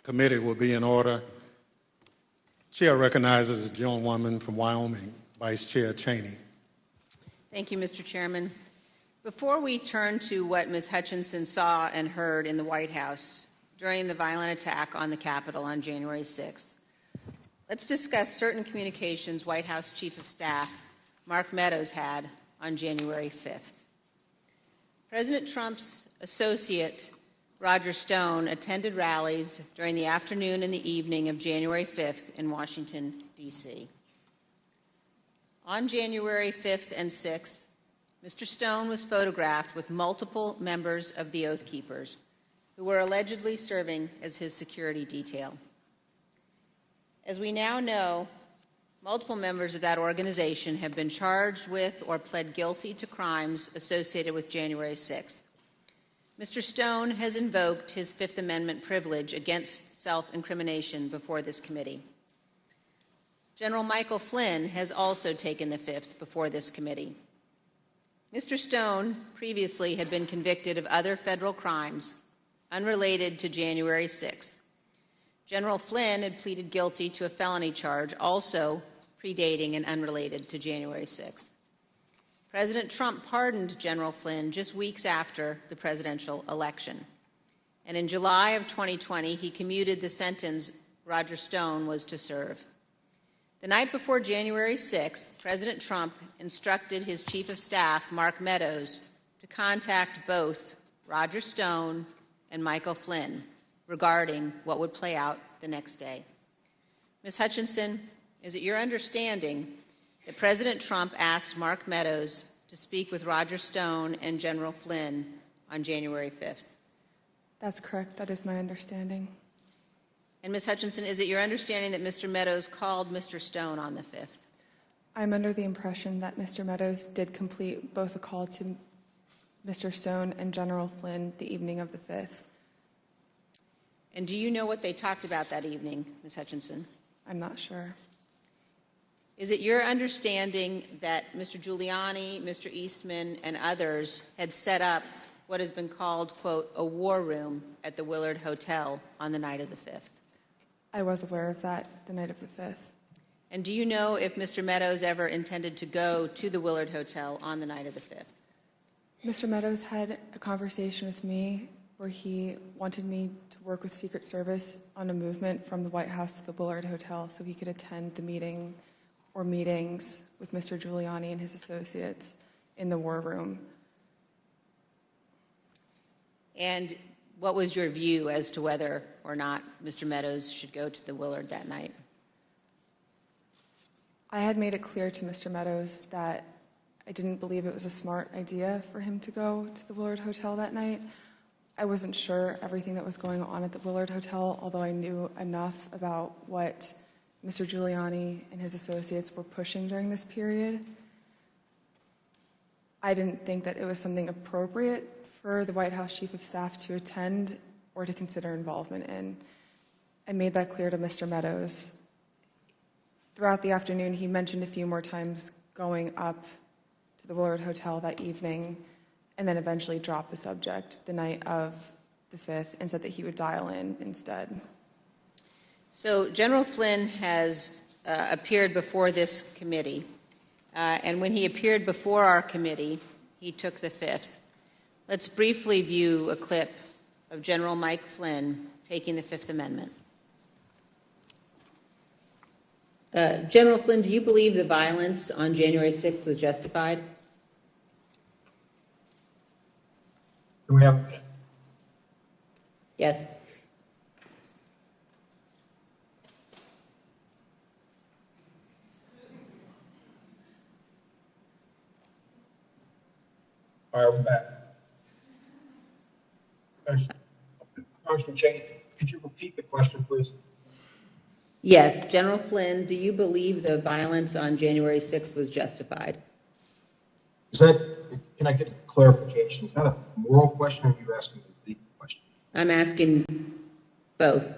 committee will be in order. Chair recognizes the gentlewoman from Wyoming, Vice Chair Cheney. Thank you, Mr. Chairman. Before we turn to what Ms. Hutchinson saw and heard in the White House during the violent attack on the Capitol on January 6th, let's discuss certain communications White House Chief of Staff Mark Meadows had on January 5th. President Trump's associate, Roger Stone, attended rallies during the afternoon and the evening of January 5th in Washington, D.C. On January 5th and 6th, Mr. Stone was photographed with multiple members of the Oath Keepers who were allegedly serving as his security detail. As we now know, multiple members of that organization have been charged with or pled guilty to crimes associated with January 6th. Mr. Stone has invoked his Fifth Amendment privilege against self-incrimination before this committee. General Michael Flynn has also taken the fifth before this committee. Mr. Stone previously had been convicted of other federal crimes unrelated to January 6th. General Flynn had pleaded guilty to a felony charge also predating and unrelated to January 6th. President Trump pardoned General Flynn just weeks after the presidential election. And in July of 2020, he commuted the sentence Roger Stone was to serve. The night before January 6th, President Trump instructed his Chief of Staff, Mark Meadows, to contact both Roger Stone and Michael Flynn regarding what would play out the next day. Ms. Hutchinson, is it your understanding that President Trump asked Mark Meadows to speak with Roger Stone and General Flynn on January 5th? That's correct. That is my understanding. And Ms. Hutchinson, is it your understanding that Mr. Meadows called Mr. Stone on the 5th? I'm under the impression that Mr. Meadows did complete both a call to Mr. Stone and General Flynn the evening of the 5th. And do you know what they talked about that evening, Ms. Hutchinson? I'm not sure. Is it your understanding that Mr. Giuliani, Mr. Eastman, and others had set up what has been called, quote, a war room at the Willard Hotel on the night of the 5th? I was aware of that the night of the 5th. And do you know if Mr. Meadows ever intended to go to the Willard Hotel on the night of the 5th? Mr. Meadows had a conversation with me where he wanted me to work with Secret Service on a movement from the White House to the Willard Hotel so he could attend the meeting or meetings with Mr. Giuliani and his associates in the war room. And what was your view as to whether or not Mr. Meadows should go to the Willard that night? I had made it clear to Mr. Meadows that I didn't believe it was a smart idea for him to go to the Willard Hotel that night. I wasn't sure everything that was going on at the Willard Hotel, although I knew enough about what Mr. Giuliani and his associates were pushing during this period. I didn't think that it was something appropriate for the White House Chief of Staff to attend or to consider involvement in. I made that clear to Mr. Meadows. Throughout the afternoon, he mentioned a few more times going up to the Willard Hotel that evening and then eventually dropped the subject the night of the 5th and said that he would dial in instead. So General Flynn has appeared before this committee, and when he appeared before our committee, he took the 5th. Let's briefly view a clip of General Mike Flynn taking the Fifth Amendment. General Flynn, do you believe the violence on January 6th was justified? Do we have? Yes. All right, we're back. Congressman Cheney, could you repeat the question, please? Yes. General Flynn, do you believe the violence on January 6th was justified? Is that, can I get a clarification? Is that a moral question or are you asking a legal question? I'm asking both.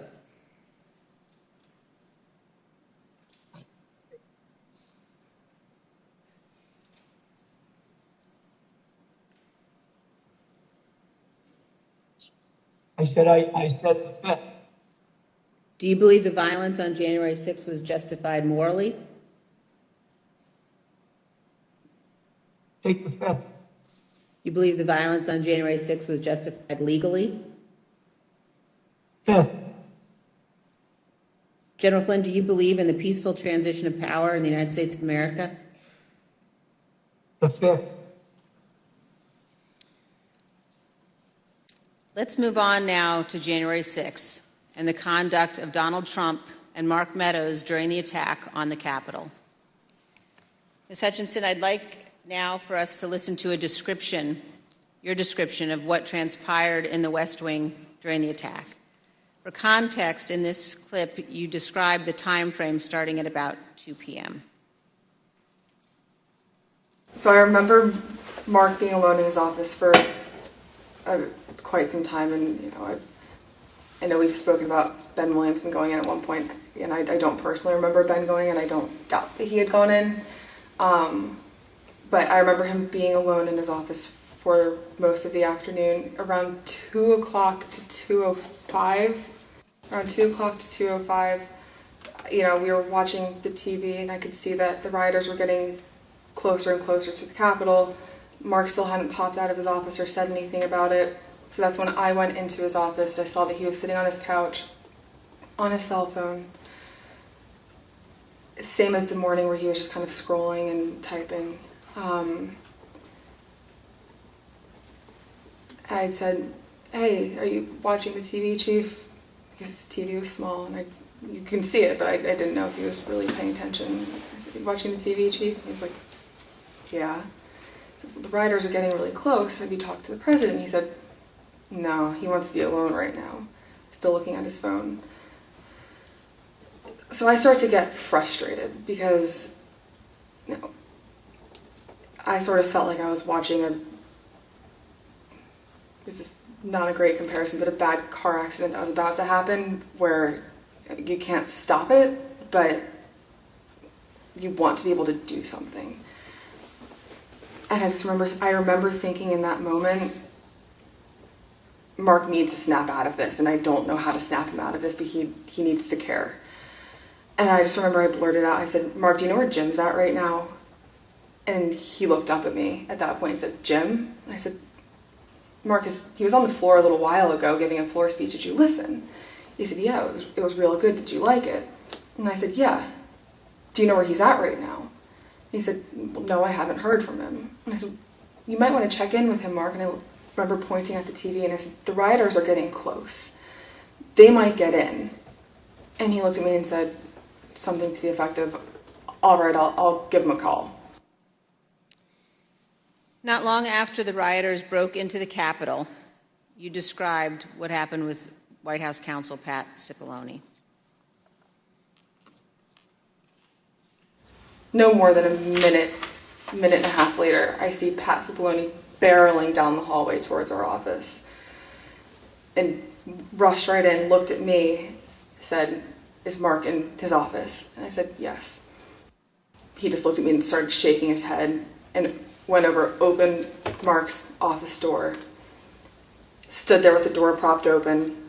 I said the fifth. Do you believe the violence on January 6th was justified morally? Take the fifth. You believe the violence on January 6th was justified legally? Fifth. General Flynn, do you believe in the peaceful transition of power in the United States of America? The fifth. Let's move on now to January 6th and the conduct of Donald Trump and Mark Meadows during the attack on the Capitol. Ms. Hutchinson, I'd like now for us to listen to a description, your description of what transpired in the West Wing during the attack. For context, in this clip, you describe the time frame starting at about 2 p.m. So I remember Mark being alone in his office for quite some time, and I know we've spoken about Ben Williamson going in at one point, and I don't personally remember Ben going in. I don't doubt that he had gone in, but I remember him being alone in his office for most of the afternoon, around 2 o'clock to 2:05. Around 2 o'clock to 2:05, we were watching the TV, and I could see that the rioters were getting closer and closer to the Capitol. Mark still hadn't popped out of his office or said anything about it. So that's when I went into his office. I saw that he was sitting on his couch, on his cell phone. Same as the morning where he was just kind of scrolling and typing. I said, "Hey, are you watching the TV, Chief?" Because his TV was small, and you can see it, but I didn't know if he was really paying attention. I said, "Are you watching the TV, Chief?" And he was like, "Yeah." I said, "The rioters are getting really close. Have you talked to the president?" He said, "No, he wants to be alone right now." Still looking at his phone. So I start to get frustrated because I sort of felt like I was watching this is not a great comparison, but a bad car accident that was about to happen where you can't stop it, but you want to be able to do something. And I remember thinking in that moment, Mark needs to snap out of this, and I don't know how to snap him out of this, but he needs to care. And I just remember I blurted out, I said, "Mark, do you know where Jim's at right now?" And he looked up at me at that point and said, "Jim?" And I said, "Mark, he was on the floor a little while ago giving a floor speech. Did you listen?" He said, "Yeah, it was real good. Did you like it?" And I said, "Yeah. Do you know where he's at right now?" And he said, "Well, no, I haven't heard from him." And I said, "You might want to check in with him, Mark." And I remember pointing at the TV and I said, "The rioters are getting close. They might get in." And he looked at me and said something to the effect of, "All right, I'll give him a call." Not long after the rioters broke into the Capitol, you described what happened with White House counsel Pat Cipollone. No more than a minute and a half later, I see Pat Cipollone barreling down the hallway towards our office and rushed right in, looked at me, said, "Is Mark in his office?" And I said, "Yes." He just looked at me and started shaking his head and went over, opened Mark's office door, stood there with the door propped open,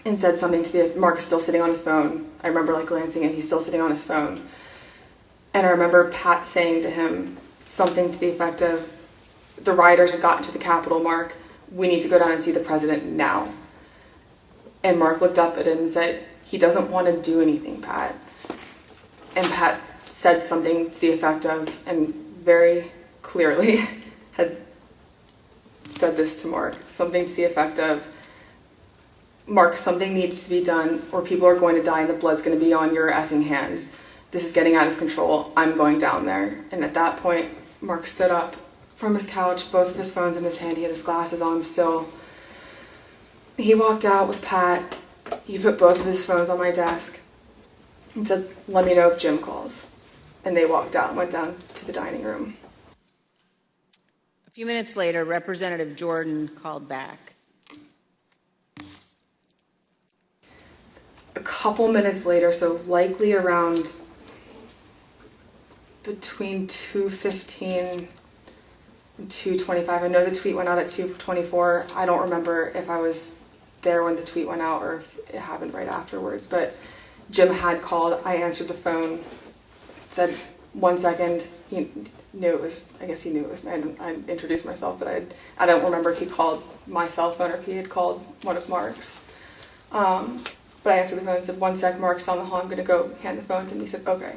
and said something to Mark is still sitting on his phone. I remember glancing and he's still sitting on his phone. And I remember Pat saying to him something to the effect of, "The rioters have gotten to the Capitol, Mark. We need to go down and see the president now." And Mark looked up at him and said, "He doesn't want to do anything, Pat." And Pat said something to the effect of, and very clearly had said this to Mark, something to the effect of, "Mark, something needs to be done or people are going to die and the blood's going to be on your effing hands. This is getting out of control. I'm going down there." And at that point, Mark stood up from his couch, both of his phones in his hand. He had his glasses on still. He walked out with Pat. He put both of his phones on my desk and said, "Let me know if Jim calls." And they walked out and went down to the dining room. A few minutes later, Representative Jordan called back. A couple minutes later, so likely around between 2:15 and 2:25. I know the tweet went out at 2:24. I don't remember if I was there when the tweet went out or if it happened right afterwards, but Jim had called. I answered the phone, said 1 second. He knew it was, I guess he knew it was me. I introduced myself, but I don't remember if he called my cell phone or if he had called one of Mark's. But I answered the phone and said, 1 sec, Mark's on the hall, I'm going to go hand the phone to him. He said, okay.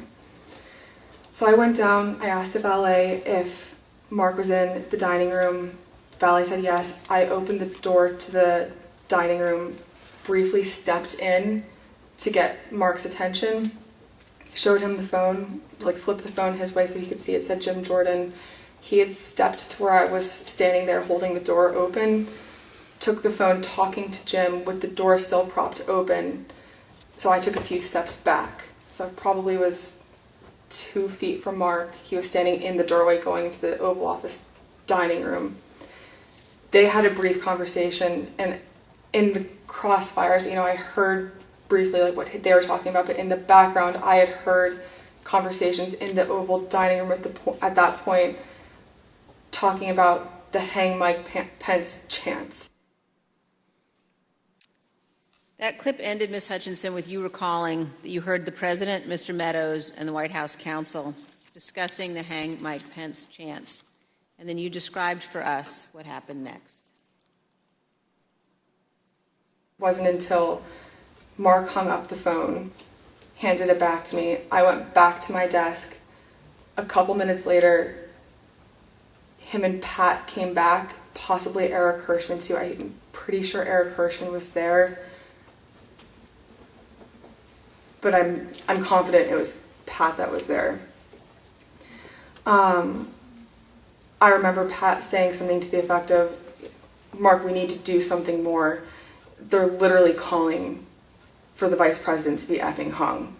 So I went down, I asked the valet if Mark was in the dining room. Valet said yes. I opened the door to the dining room, briefly stepped in to get Mark's attention, showed him the phone, like flipped the phone his way so he could see it said Jim Jordan. He had stepped to where I was standing there holding the door open, took the phone talking to Jim with the door still propped open. So I took a few steps back. So I probably was 2 feet from Mark. He was standing in the doorway going to the Oval Office dining room. They had a brief conversation, and in the crossfires, I heard briefly like what they were talking about, but in the background, I had heard conversations in the Oval dining room at that point talking about the Hang Mike Pence chants. That clip ended, Ms. Hutchinson, with you recalling that you heard the President, Mr. Meadows, and the White House counsel discussing the Hang Mike Pence chants. And then you described for us what happened next. It wasn't until Mark hung up the phone, handed it back to me. I went back to my desk. A couple minutes later, him and Pat came back, possibly Eric Hirschman too. I'm pretty sure Eric Hirschman was there. But I'm confident it was Pat that was there. I remember Pat saying something to the effect of, Mark, we need to do something more. They're literally calling for the vice president to be effing hung.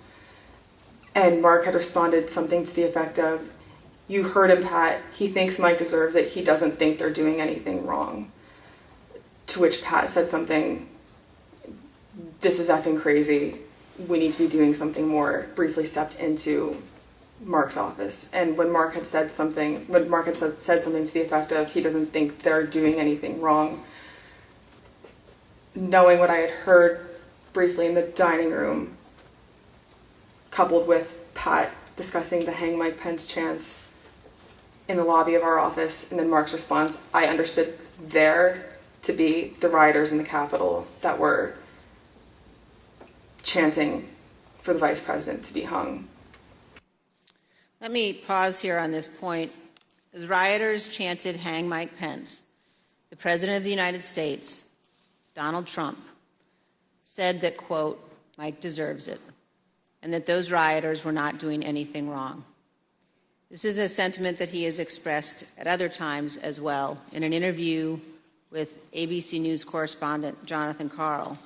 And Mark had responded something to the effect of, you heard him, Pat. He thinks Mike deserves it. He doesn't think they're doing anything wrong. To which Pat said something, this is effing crazy. We need to be doing something more. Briefly stepped into Mark's office. And when Mark had said something to the effect of, he doesn't think they're doing anything wrong, knowing what I had heard briefly in the dining room, coupled with Pat discussing the Hang Mike Pence chants in the lobby of our office, and then Mark's response, I understood there to be the rioters in the Capitol that were chanting for the vice president to be hung. Let me pause here on this point. As rioters chanted Hang Mike Pence, the President of the United States, Donald Trump, said that, quote, Mike deserves it, and that those rioters were not doing anything wrong. This is a sentiment that he has expressed at other times as well. In an interview with ABC News correspondent Jonathan Karl,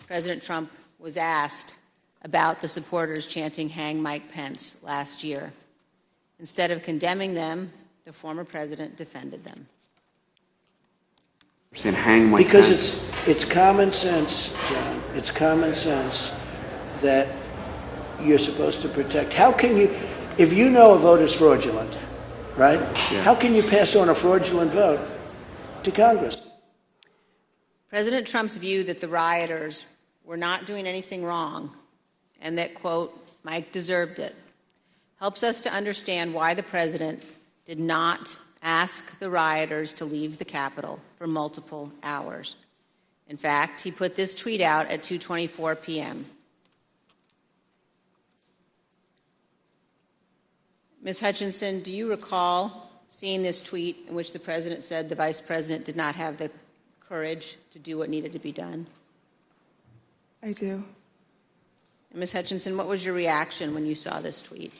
President Trump was asked about the supporters chanting Hang Mike Pence last year. Instead of condemning them, the former president defended them. Because it's common sense, John. It's common sense that you're supposed to protect. How can you, if you know a vote is fraudulent, right? Yeah. How can you pass on a fraudulent vote to Congress? President Trump's view that the rioters were not doing anything wrong and that, quote, Mike deserved it, helps us to understand why the president did not ask the rioters to leave the Capitol for multiple hours. In fact, he put this tweet out at 2:24 p.m. Ms. Hutchinson, do you recall seeing this tweet in which the president said the vice president did not have the courage to do what needed to be done? I do. And Ms. Hutchinson, what was your reaction when you saw this tweet?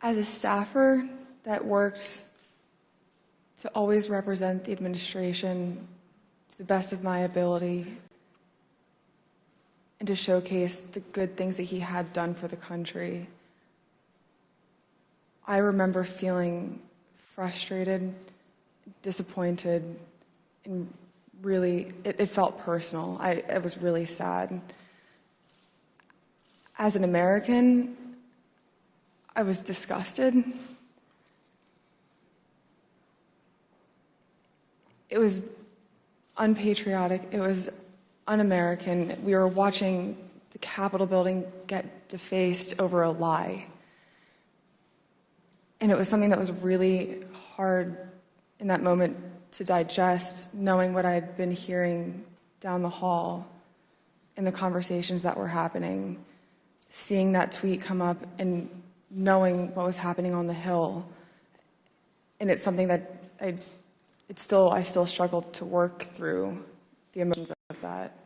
As a staffer that worked to always represent the administration to the best of my ability and to showcase the good things that he had done for the country, I remember feeling frustrated, disappointed, and really, it felt personal. It was really sad. As an American, I was disgusted. it was unpatriotic. It was un-American. We were watching the Capitol building get defaced over a lie. And it was something that was really hard in that moment to digest, knowing what I had been hearing down the hall in the conversations that were happening, seeing that tweet come up and knowing what was happening on the Hill. And it's something that I still struggle to work through the emotions of that.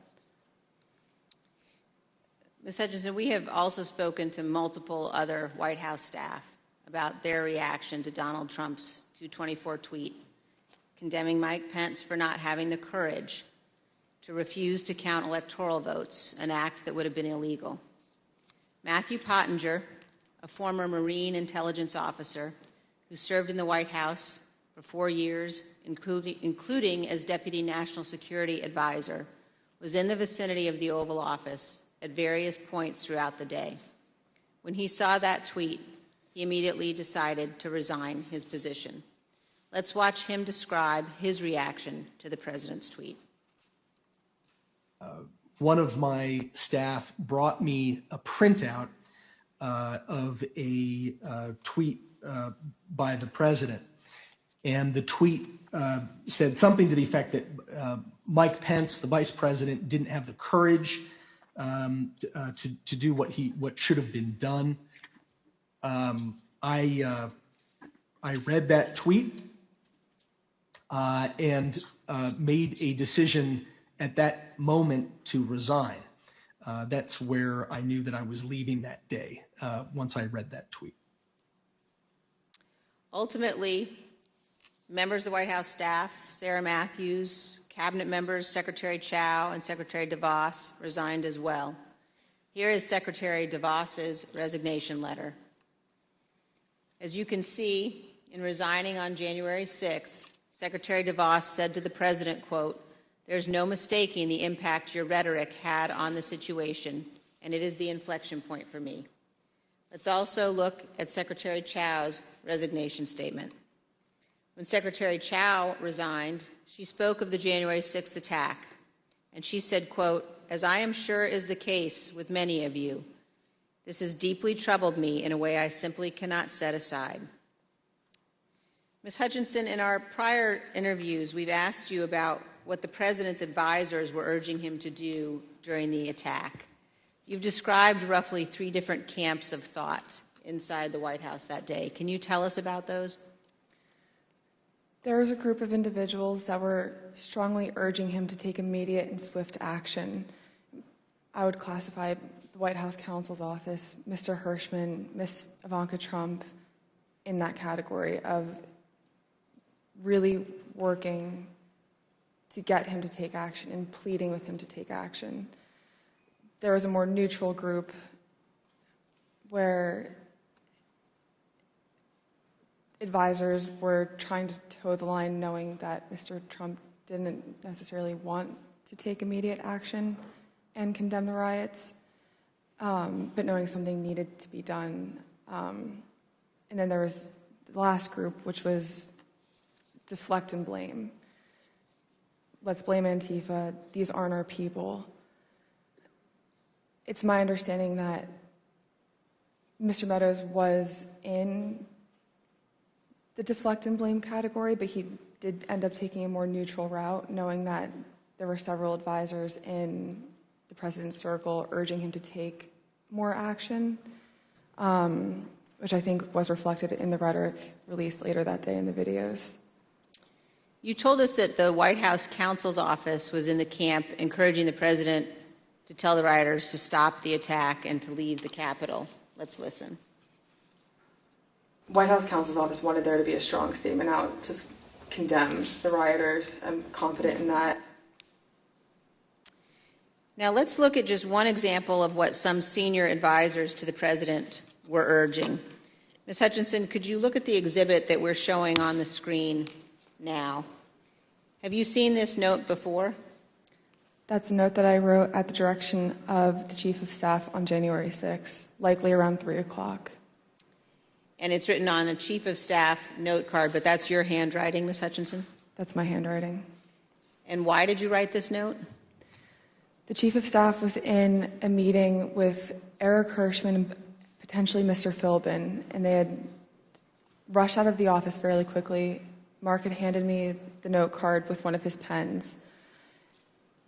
Ms. Hutchinson, we have also spoken to multiple other White House staff about their reaction to Donald Trump's 224 tweet, condemning Mike Pence for not having the courage to refuse to count electoral votes, an act that would have been illegal. Matthew Pottinger, a former Marine intelligence officer who served in the White House for 4 years, including as Deputy National Security Advisor, was in the vicinity of the Oval Office at various points throughout the day. When he saw that tweet, he immediately decided to resign his position. Let's watch him describe his reaction to the president's tweet. One of my staff brought me a printout of a tweet by the president. And the tweet said something to the effect that Mike Pence, the vice president, didn't have the courage to do what should have been done. I read that tweet and made a decision at that moment to resign. That's where I knew that I was leaving that day, once I read that tweet. Ultimately, members of the White House staff, Sarah Matthews, cabinet members Secretary Chao and Secretary DeVos resigned as well. Here is Secretary DeVos's resignation letter. As you can see, in resigning on January 6th, Secretary DeVos said to the president, quote, "There's no mistaking the impact your rhetoric had on the situation, and it is the inflection point for me." Let's also look at Secretary Chao's resignation statement. When Secretary Chao resigned, she spoke of the January 6th attack, and she said, quote, "As I am sure is the case with many of you, this has deeply troubled me in a way I simply cannot set aside." Ms. Hutchinson, in our prior interviews, we've asked you about what the president's advisors were urging him to do during the attack. You've described roughly 3 different camps of thought inside the White House that day. Can you tell us about those? There was a group of individuals that were strongly urging him to take immediate and swift action. I would classify the White House counsel's office, Mr. Hirschman, Ms. Ivanka Trump, in that category of really working to get him to take action and pleading with him to take action. There was a more neutral group where advisors were trying to toe the line, knowing that Mr. Trump didn't necessarily want to take immediate action and condemn the riots, but knowing something needed to be done. And then there was the last group, which was deflect and blame. Let's blame Antifa. These aren't our people. It's my understanding that Mr. Meadows was in the deflect and blame category, but he did end up taking a more neutral route, knowing that there were several advisors in the president's circle urging him to take more action, which I think was reflected in the rhetoric released later that day in the videos. You told us that the White House counsel's office was in the camp encouraging the president to tell the rioters to stop the attack and to leave the Capitol. Let's listen. White House counsel's office wanted there to be a strong statement out to condemn the rioters. I'm confident in that. Now let's look at just one example of what some senior advisors to the president were urging. Ms. Hutchinson, could you look at the exhibit that we're showing on the screen now? Have you seen this note before? That's a note that I wrote at the direction of the Chief of Staff on January 6th, likely around 3 o'clock. And it's written on a Chief of Staff note card, but that's your handwriting, Ms. Hutchinson? That's my handwriting. And why did you write this note? The Chief of Staff was in a meeting with Eric Hirschman and potentially Mr. Philbin, and they had rushed out of the office fairly quickly. Mark had handed me the note card with one of his pens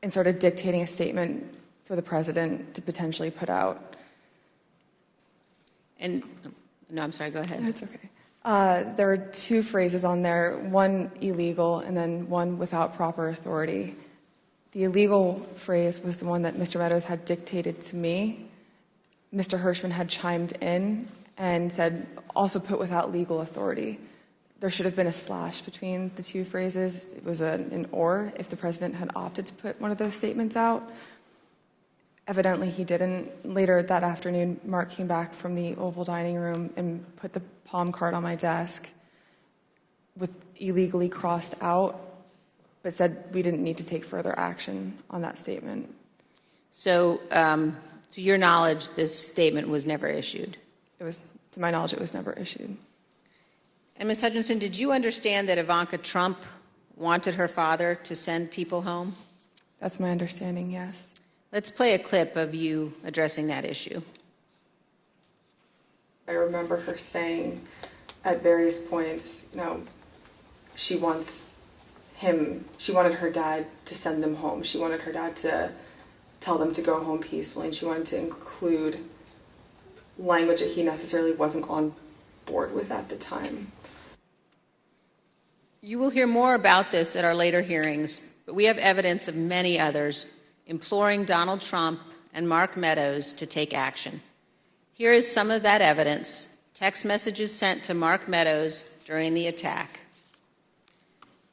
and started dictating a statement for the president to potentially put out. And, no, I'm sorry, go ahead. That's okay. There were two phrases on there, one illegal and then one without proper authority. The illegal phrase was the one that Mr. Meadows had dictated to me. Mr. Hirschman had chimed in and said, also put without legal authority. There should have been a slash between the two phrases. It was an or if the president had opted to put one of those statements out. Evidently, he didn't. Later that afternoon, Mark came back from the Oval Dining Room and put the palm card on my desk with illegally crossed out, but said we didn't need to take further action on that statement. So, to your knowledge, this statement was never issued? It was, to my knowledge, it was never issued. And Ms. Hutchinson, did you understand that Ivanka Trump wanted her father to send people home? That's my understanding, yes. Let's play a clip of you addressing that issue. I remember her saying at various points, she wanted her dad to send them home. She wanted her dad to tell them to go home peacefully, and she wanted to include language that he necessarily wasn't on board with at the time. You will hear more about this at our later hearings, but we have evidence of many others imploring Donald Trump and Mark Meadows to take action. Here is some of that evidence, text messages sent to Mark Meadows during the attack.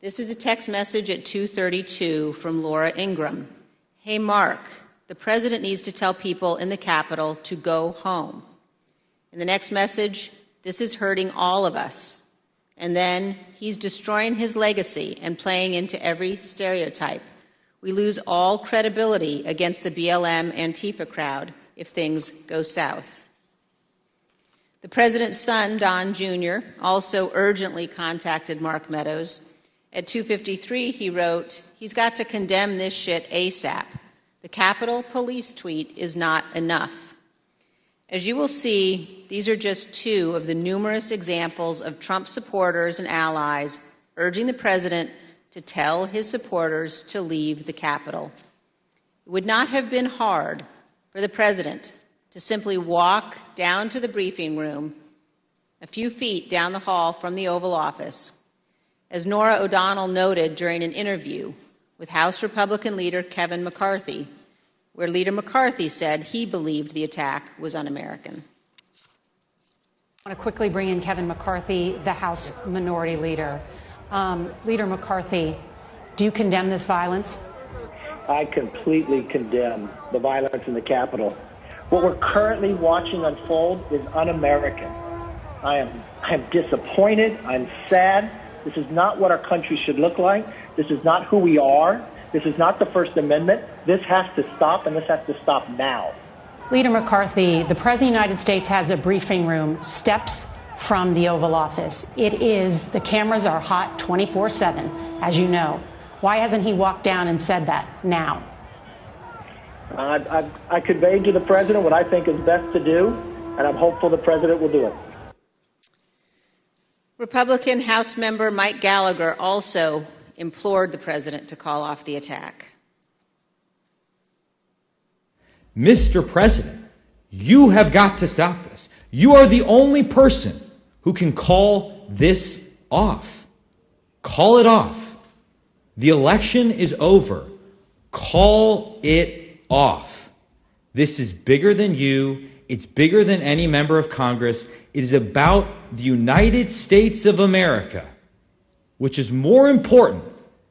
This is a text message at 2:32 from Laura Ingraham. Hey, Mark, the president needs to tell people in the Capitol to go home. In the next message, this is hurting all of us. And then he's destroying his legacy and playing into every stereotype. We lose all credibility against the BLM Antifa crowd if things go south. The president's son, Don Jr., also urgently contacted Mark Meadows. At 2:53, he wrote, he's got to condemn this shit ASAP. The Capitol Police tweet is not enough. As you will see, these are just two of the numerous examples of Trump supporters and allies urging the president to tell his supporters to leave the Capitol. It would not have been hard for the president to simply walk down to the briefing room a few feet down the hall from the Oval Office. As Nora O'Donnell noted during an interview with House Republican leader Kevin McCarthy, where Leader McCarthy said he believed the attack was un-American. I want to quickly bring in Kevin McCarthy, the House Minority Leader. Leader McCarthy, do you condemn this violence? I completely condemn the violence in the Capitol. What we're currently watching unfold is un-American. I'm disappointed. I'm sad. This is not what our country should look like. This is not who we are. This is not the First Amendment. This has to stop, and this has to stop now. Leader McCarthy, the President of the United States has a briefing room steps from the Oval Office. The cameras are hot 24/7, as you know. Why hasn't he walked down and said that now? I conveyed to the president what I think is best to do, and I'm hopeful the president will do it. Republican House member Mike Gallagher also implored the president to call off the attack. Mr. President, you have got to stop this. You are the only person who can call this off. Call it off. The election is over. Call it off. This is bigger than you. It's bigger than any member of Congress. It is about the United States of America, which is more important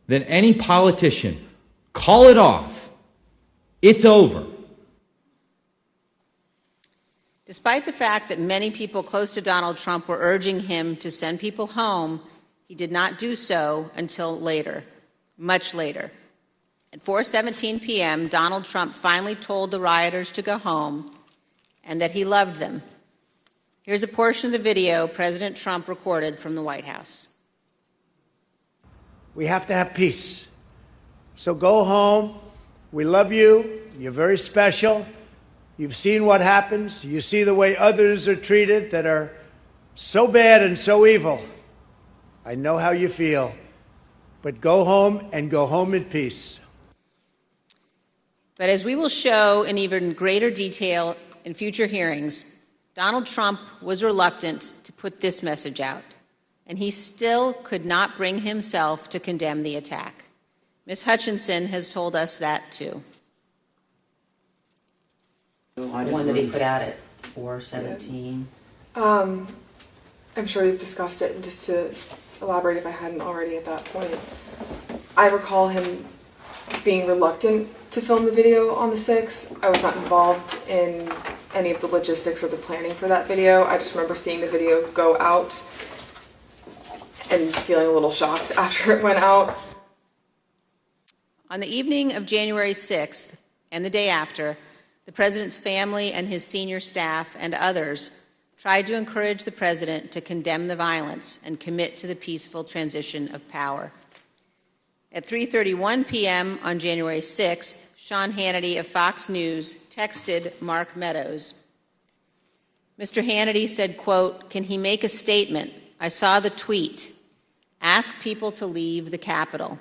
than any politician. Call it off. It's over. Despite the fact that many people close to Donald Trump were urging him to send people home, he did not do so until later, much later. At 4:17 p.m., Donald Trump finally told the rioters to go home and that he loved them. Here's a portion of the video President Trump recorded from the White House. We have to have peace. So go home. We love you. You're very special. You've seen what happens. You see the way others are treated that are so bad and so evil. I know how you feel. But go home and go home in peace. But as we will show in even greater detail in future hearings, Donald Trump was reluctant to put this message out, and he still could not bring himself to condemn the attack. Ms. Hutchinson has told us that too. One that he put out at 4:17. I'm sure you've discussed it, and just to elaborate if I hadn't already at that point, I recall him being reluctant to film the video on the 6th. I was not involved in any of the logistics or the planning for that video. I just remember seeing the video go out and feeling a little shocked after it went out. On the evening of January 6th and the day after, the president's family and his senior staff and others tried to encourage the president to condemn the violence and commit to the peaceful transition of power. At 3:31 p.m. on January 6th, Sean Hannity of Fox News texted Mark Meadows. Mr. Hannity said, quote, "Can he make a statement? I saw the tweet. Ask people to leave the Capitol."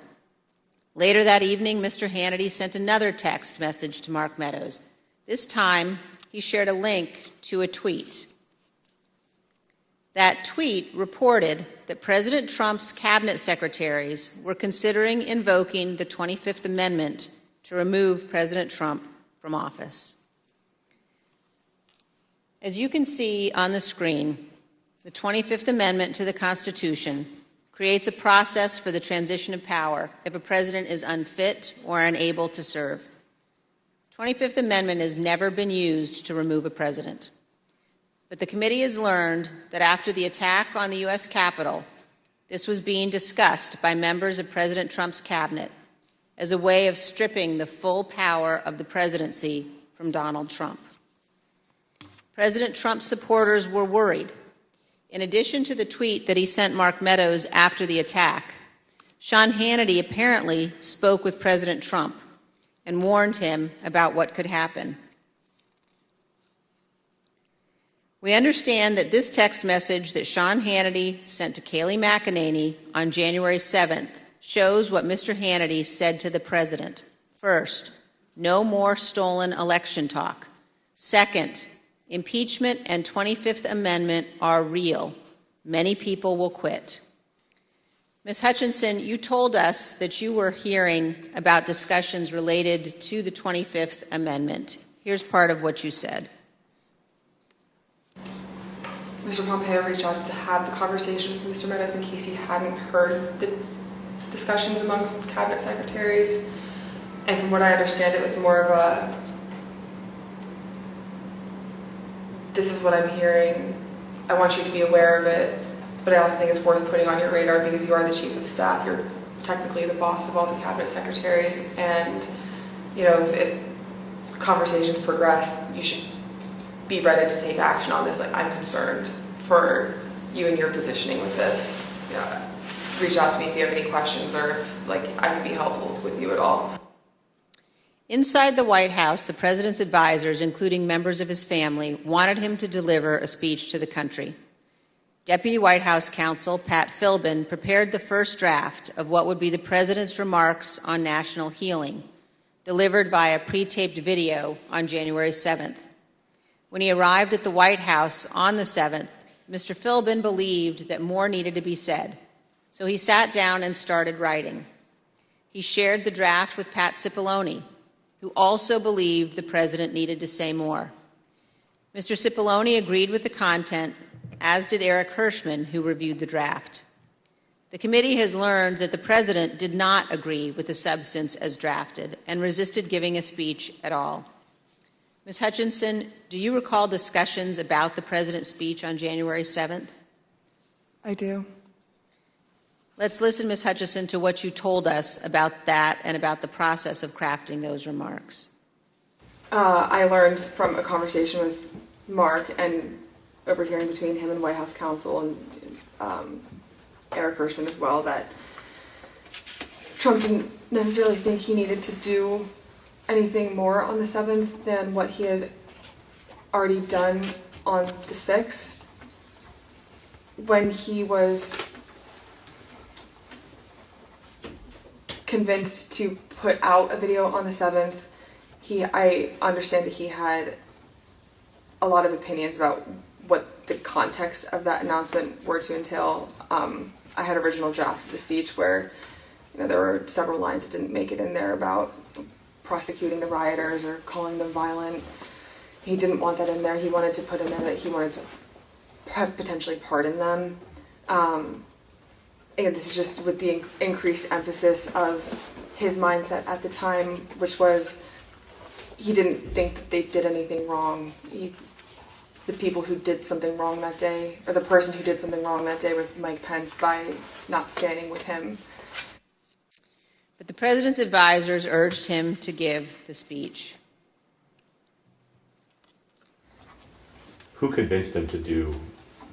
Later that evening, Mr. Hannity sent another text message to Mark Meadows. This time, he shared a link to a tweet. That tweet reported that President Trump's cabinet secretaries were considering invoking the 25th Amendment to remove President Trump from office. As you can see on the screen, the 25th Amendment to the Constitution creates a process for the transition of power if a president is unfit or unable to serve. The 25th Amendment has never been used to remove a president. But the committee has learned that after the attack on the U.S. Capitol, this was being discussed by members of President Trump's cabinet as a way of stripping the full power of the presidency from Donald Trump. President Trump's supporters were worried. In addition to the tweet that he sent Mark Meadows after the attack, Sean Hannity apparently spoke with President Trump and warned him about what could happen. We understand that this text message that Sean Hannity sent to Kayleigh McEnany on January 7th shows what Mr. Hannity said to the president. First, no more stolen election talk. Second, impeachment and 25th Amendment are real. Many people will quit. Ms. Hutchinson, you told us that you were hearing about discussions related to the 25th Amendment. Here's part of what you said. Mr. Pompeo reached out to have the conversation with Mr. Meadows in case he hadn't heard the discussions amongst cabinet secretaries. And from what I understand, it was more of a, this is what I'm hearing. I want you to be aware of it, but I also think it's worth putting on your radar because you are the chief of staff. You're technically the boss of all the cabinet secretaries. And, you know, if conversations progress, you should be ready to take action on this. Like, I'm concerned for you and your positioning with this. Yeah. Reach out to me if you have any questions or if, like, I can be helpful with you at all. Inside the White House, the president's advisors, including members of his family, wanted him to deliver a speech to the country. Deputy White House counsel Pat Philbin prepared the first draft of what would be the president's remarks on national healing, delivered via pre-taped video on January 7th. When he arrived at the White House on the 7th, Mr. Philbin believed that more needed to be said, so he sat down and started writing. He shared the draft with Pat Cipollone, who also believed the president needed to say more. Mr. Cipollone agreed with the content, as did Eric Hirschman, who reviewed the draft. The committee has learned that the president did not agree with the substance as drafted and resisted giving a speech at all. Ms. Hutchinson, do you recall discussions about the president's speech on January 7th? I do. Let's listen, Ms. Hutchinson, to what you told us about that and about the process of crafting those remarks. I learned from a conversation with Mark and overhearing between him and White House counsel and Eric Hirschman as well that Trump didn't necessarily think he needed to do anything more on the 7th than what he had already done on the 6th. When he was convinced to put out a video on the 7th, I understand that he had a lot of opinions about what the context of that announcement were to entail. I had original drafts of the speech where there were several lines that didn't make it in there about prosecuting the rioters or calling them violent. He didn't want that in there. He wanted to put in there that he wanted to potentially pardon them. And this is just with the increased emphasis of his mindset at the time, which was he didn't think that they did anything wrong. The people who did something wrong that day, or the person who did something wrong that day, was Mike Pence by not standing with him. But the president's advisors urged him to give the speech. Who convinced him to do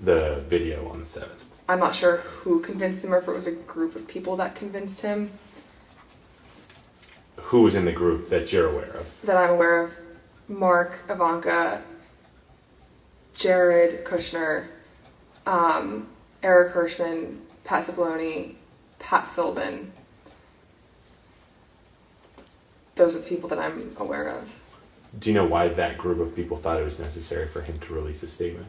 the video on the 7th? I'm not sure who convinced him or if it was a group of people that convinced him. Who was in the group that you're aware of? That I'm aware of: Mark, Ivanka, Jared Kushner, Eric Hirschman, Pat Cipollone, Pat Philbin. Those are the people that I'm aware of. Do you know why that group of people thought it was necessary for him to release a statement?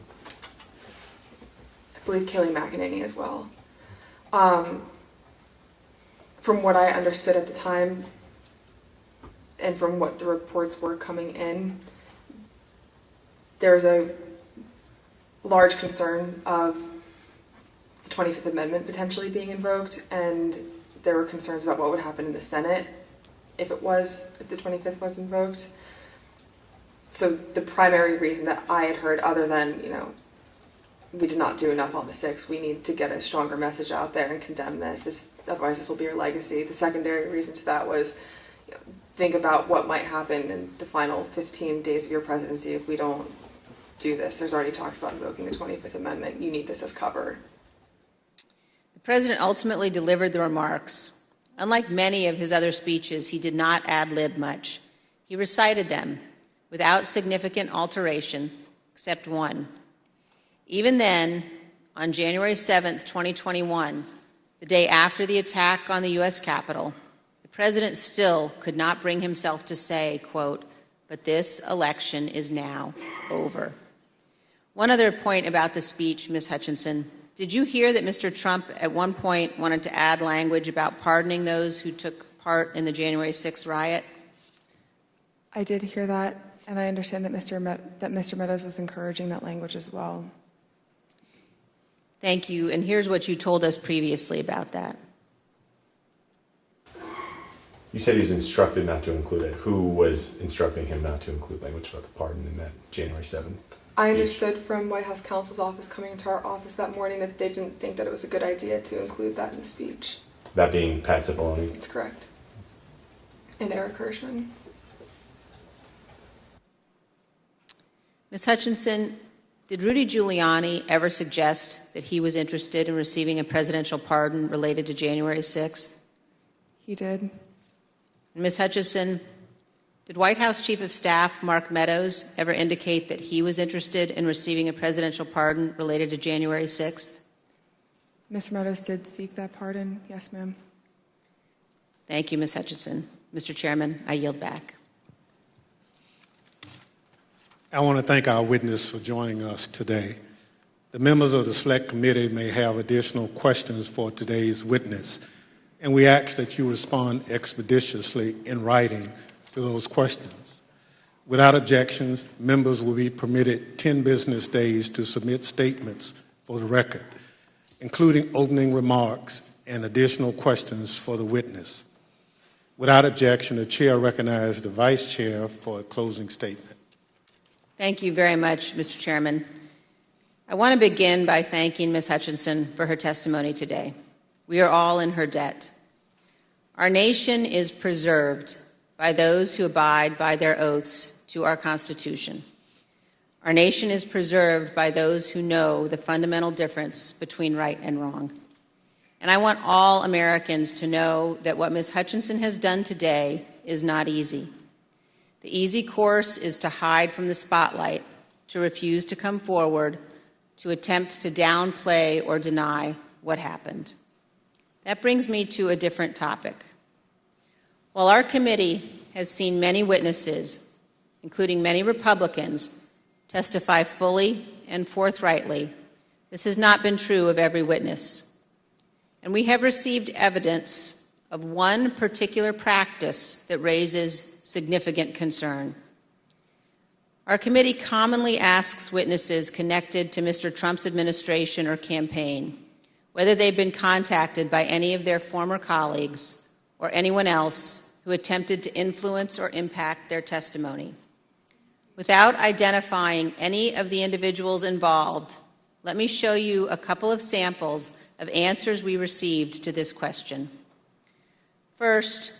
I believe Kayleigh McEnany as well. From what I understood at the time, and from what the reports were coming in, there's a large concern of the 25th Amendment potentially being invoked, and there were concerns about what would happen in the Senate if the 25th was invoked. So the primary reason that I had heard, other than, we did not do enough on the 6th, we need to get a stronger message out there and condemn this, otherwise this will be your legacy. The secondary reason to that was, think about what might happen in the final 15 days of your presidency if we don't do this. There's already talks about invoking the 25th Amendment. You need this as cover. The president ultimately delivered the remarks. Unlike many of his other speeches, he did not ad-lib much. He recited them without significant alteration, except one. Even then, on January 7th, 2021, the day after the attack on the U.S. Capitol, the president still could not bring himself to say, quote, "But this election is now over." One other point about the speech, Ms. Hutchinson. Did you hear that Mr. Trump at one point wanted to add language about pardoning those who took part in the January 6th riot? I did hear that, and I understand that Mr. Meadows was encouraging that language as well. Thank you, and here's what you told us previously about that. You said he was instructed not to include it. Who was instructing him not to include language about the pardon in that January 7th? I understood from White House counsel's office coming into our office that morning that they didn't think that it was a good idea to include that in the speech. That being Pat Cipollone? That's correct. And Eric Hirschman. Ms. Hutchinson, did Rudy Giuliani ever suggest that he was interested in receiving a presidential pardon related to January 6th? He did. Ms. Hutchinson, did White House Chief of Staff Mark Meadows ever indicate that he was interested in receiving a presidential pardon related to January 6th? Mr. Meadows did seek that pardon. Yes, ma'am. Thank you, Ms. Hutchinson. Mr. Chairman, I yield back. I want to thank our witness for joining us today. The members of the Select Committee may have additional questions for today's witness, and we ask that you respond expeditiously in writing to those questions. Without objections, members will be permitted 10 business days to submit statements for the record, including opening remarks and additional questions for the witness. Without objection, the chair recognizes the vice chair for a closing statement. Thank you very much, Mr. Chairman. I want to begin by thanking Ms. Hutchinson for her testimony today. We are all in her debt. Our nation is preserved by those who abide by their oaths to our Constitution. Our nation is preserved by those who know the fundamental difference between right and wrong. And I want all Americans to know that what Ms. Hutchinson has done today is not easy. The easy course is to hide from the spotlight, to refuse to come forward, to attempt to downplay or deny what happened. That brings me to a different topic. While our committee has seen many witnesses, including many Republicans, testify fully and forthrightly, this has not been true of every witness. And we have received evidence of one particular practice that raises significant concern. Our committee commonly asks witnesses connected to Mr. Trump's administration or campaign whether they've been contacted by any of their former colleagues or anyone else who attempted to influence or impact their testimony. Without identifying any of the individuals involved, let me show you a couple of samples of answers we received to this question. First,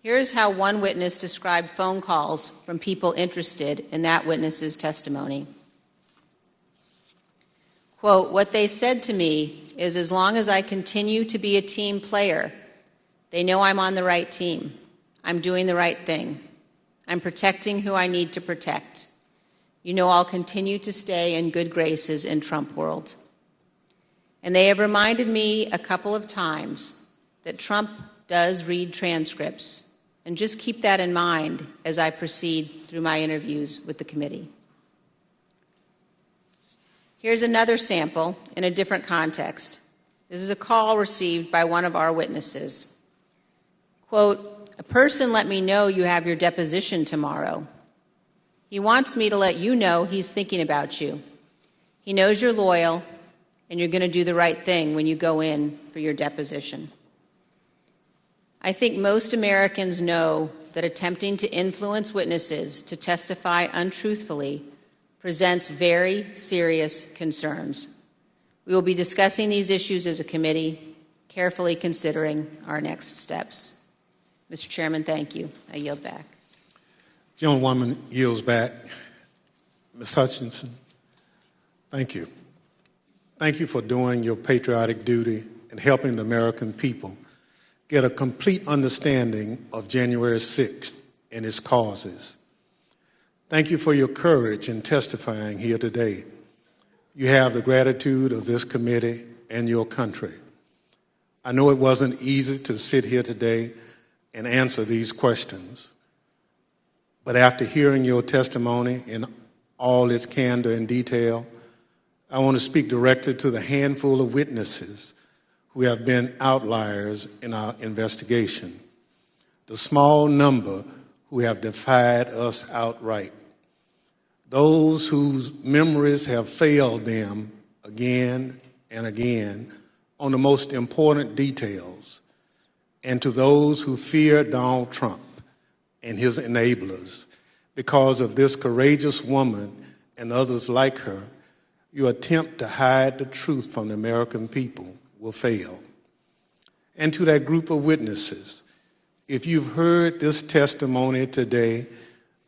here's how one witness described phone calls from people interested in that witness's testimony. Quote, "What they said to me is as long as I continue to be a team player, they know I'm on the right team. I'm doing the right thing. I'm protecting who I need to protect. You know I'll continue to stay in good graces in Trump world. And they have reminded me a couple of times that Trump does read transcripts, and just keep that in mind as I proceed through my interviews with the committee." Here's another sample in a different context. This is a call received by one of our witnesses. Quote, "A person let me know you have your deposition tomorrow. He wants me to let you know he's thinking about you. He knows you're loyal and you're going to do the right thing when you go in for your deposition." I think most Americans know that attempting to influence witnesses to testify untruthfully presents very serious concerns. We will be discussing these issues as a committee, carefully considering our next steps. Mr. Chairman, thank you. I yield back. Gentlewoman yields back. Ms. Hutchinson, thank you. Thank you for doing your patriotic duty and helping the American people get a complete understanding of January 6th and its causes. Thank you for your courage in testifying here today. You have the gratitude of this committee and your country. I know it wasn't easy to sit here today and answer these questions, but after hearing your testimony in all its candor and detail, I want to speak directly to the handful of witnesses who have been outliers in our investigation, the small number who have defied us outright, those whose memories have failed them again and again on the most important details, and to those who fear Donald Trump and his enablers. Because of this courageous woman and others like her, your attempt to hide the truth from the American people will fail. And to that group of witnesses, if you've heard this testimony today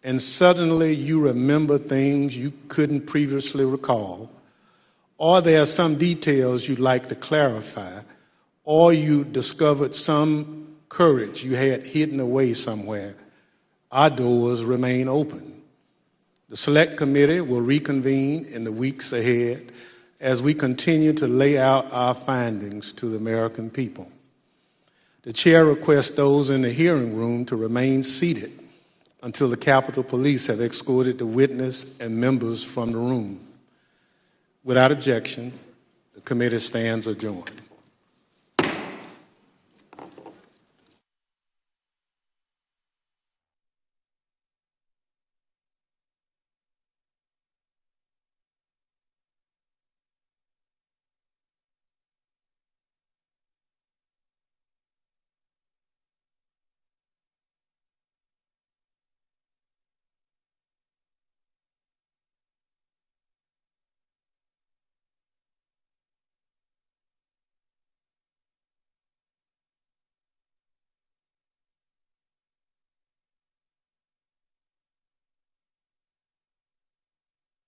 and suddenly you remember things you couldn't previously recall, or there are some details you'd like to clarify, or you discovered some courage you had hidden away somewhere, our doors remain open. The Select Committee will reconvene in the weeks ahead as we continue to lay out our findings to the American people. The chair requests those in the hearing room to remain seated until the Capitol Police have escorted the witness and members from the room. Without objection, the committee stands adjourned.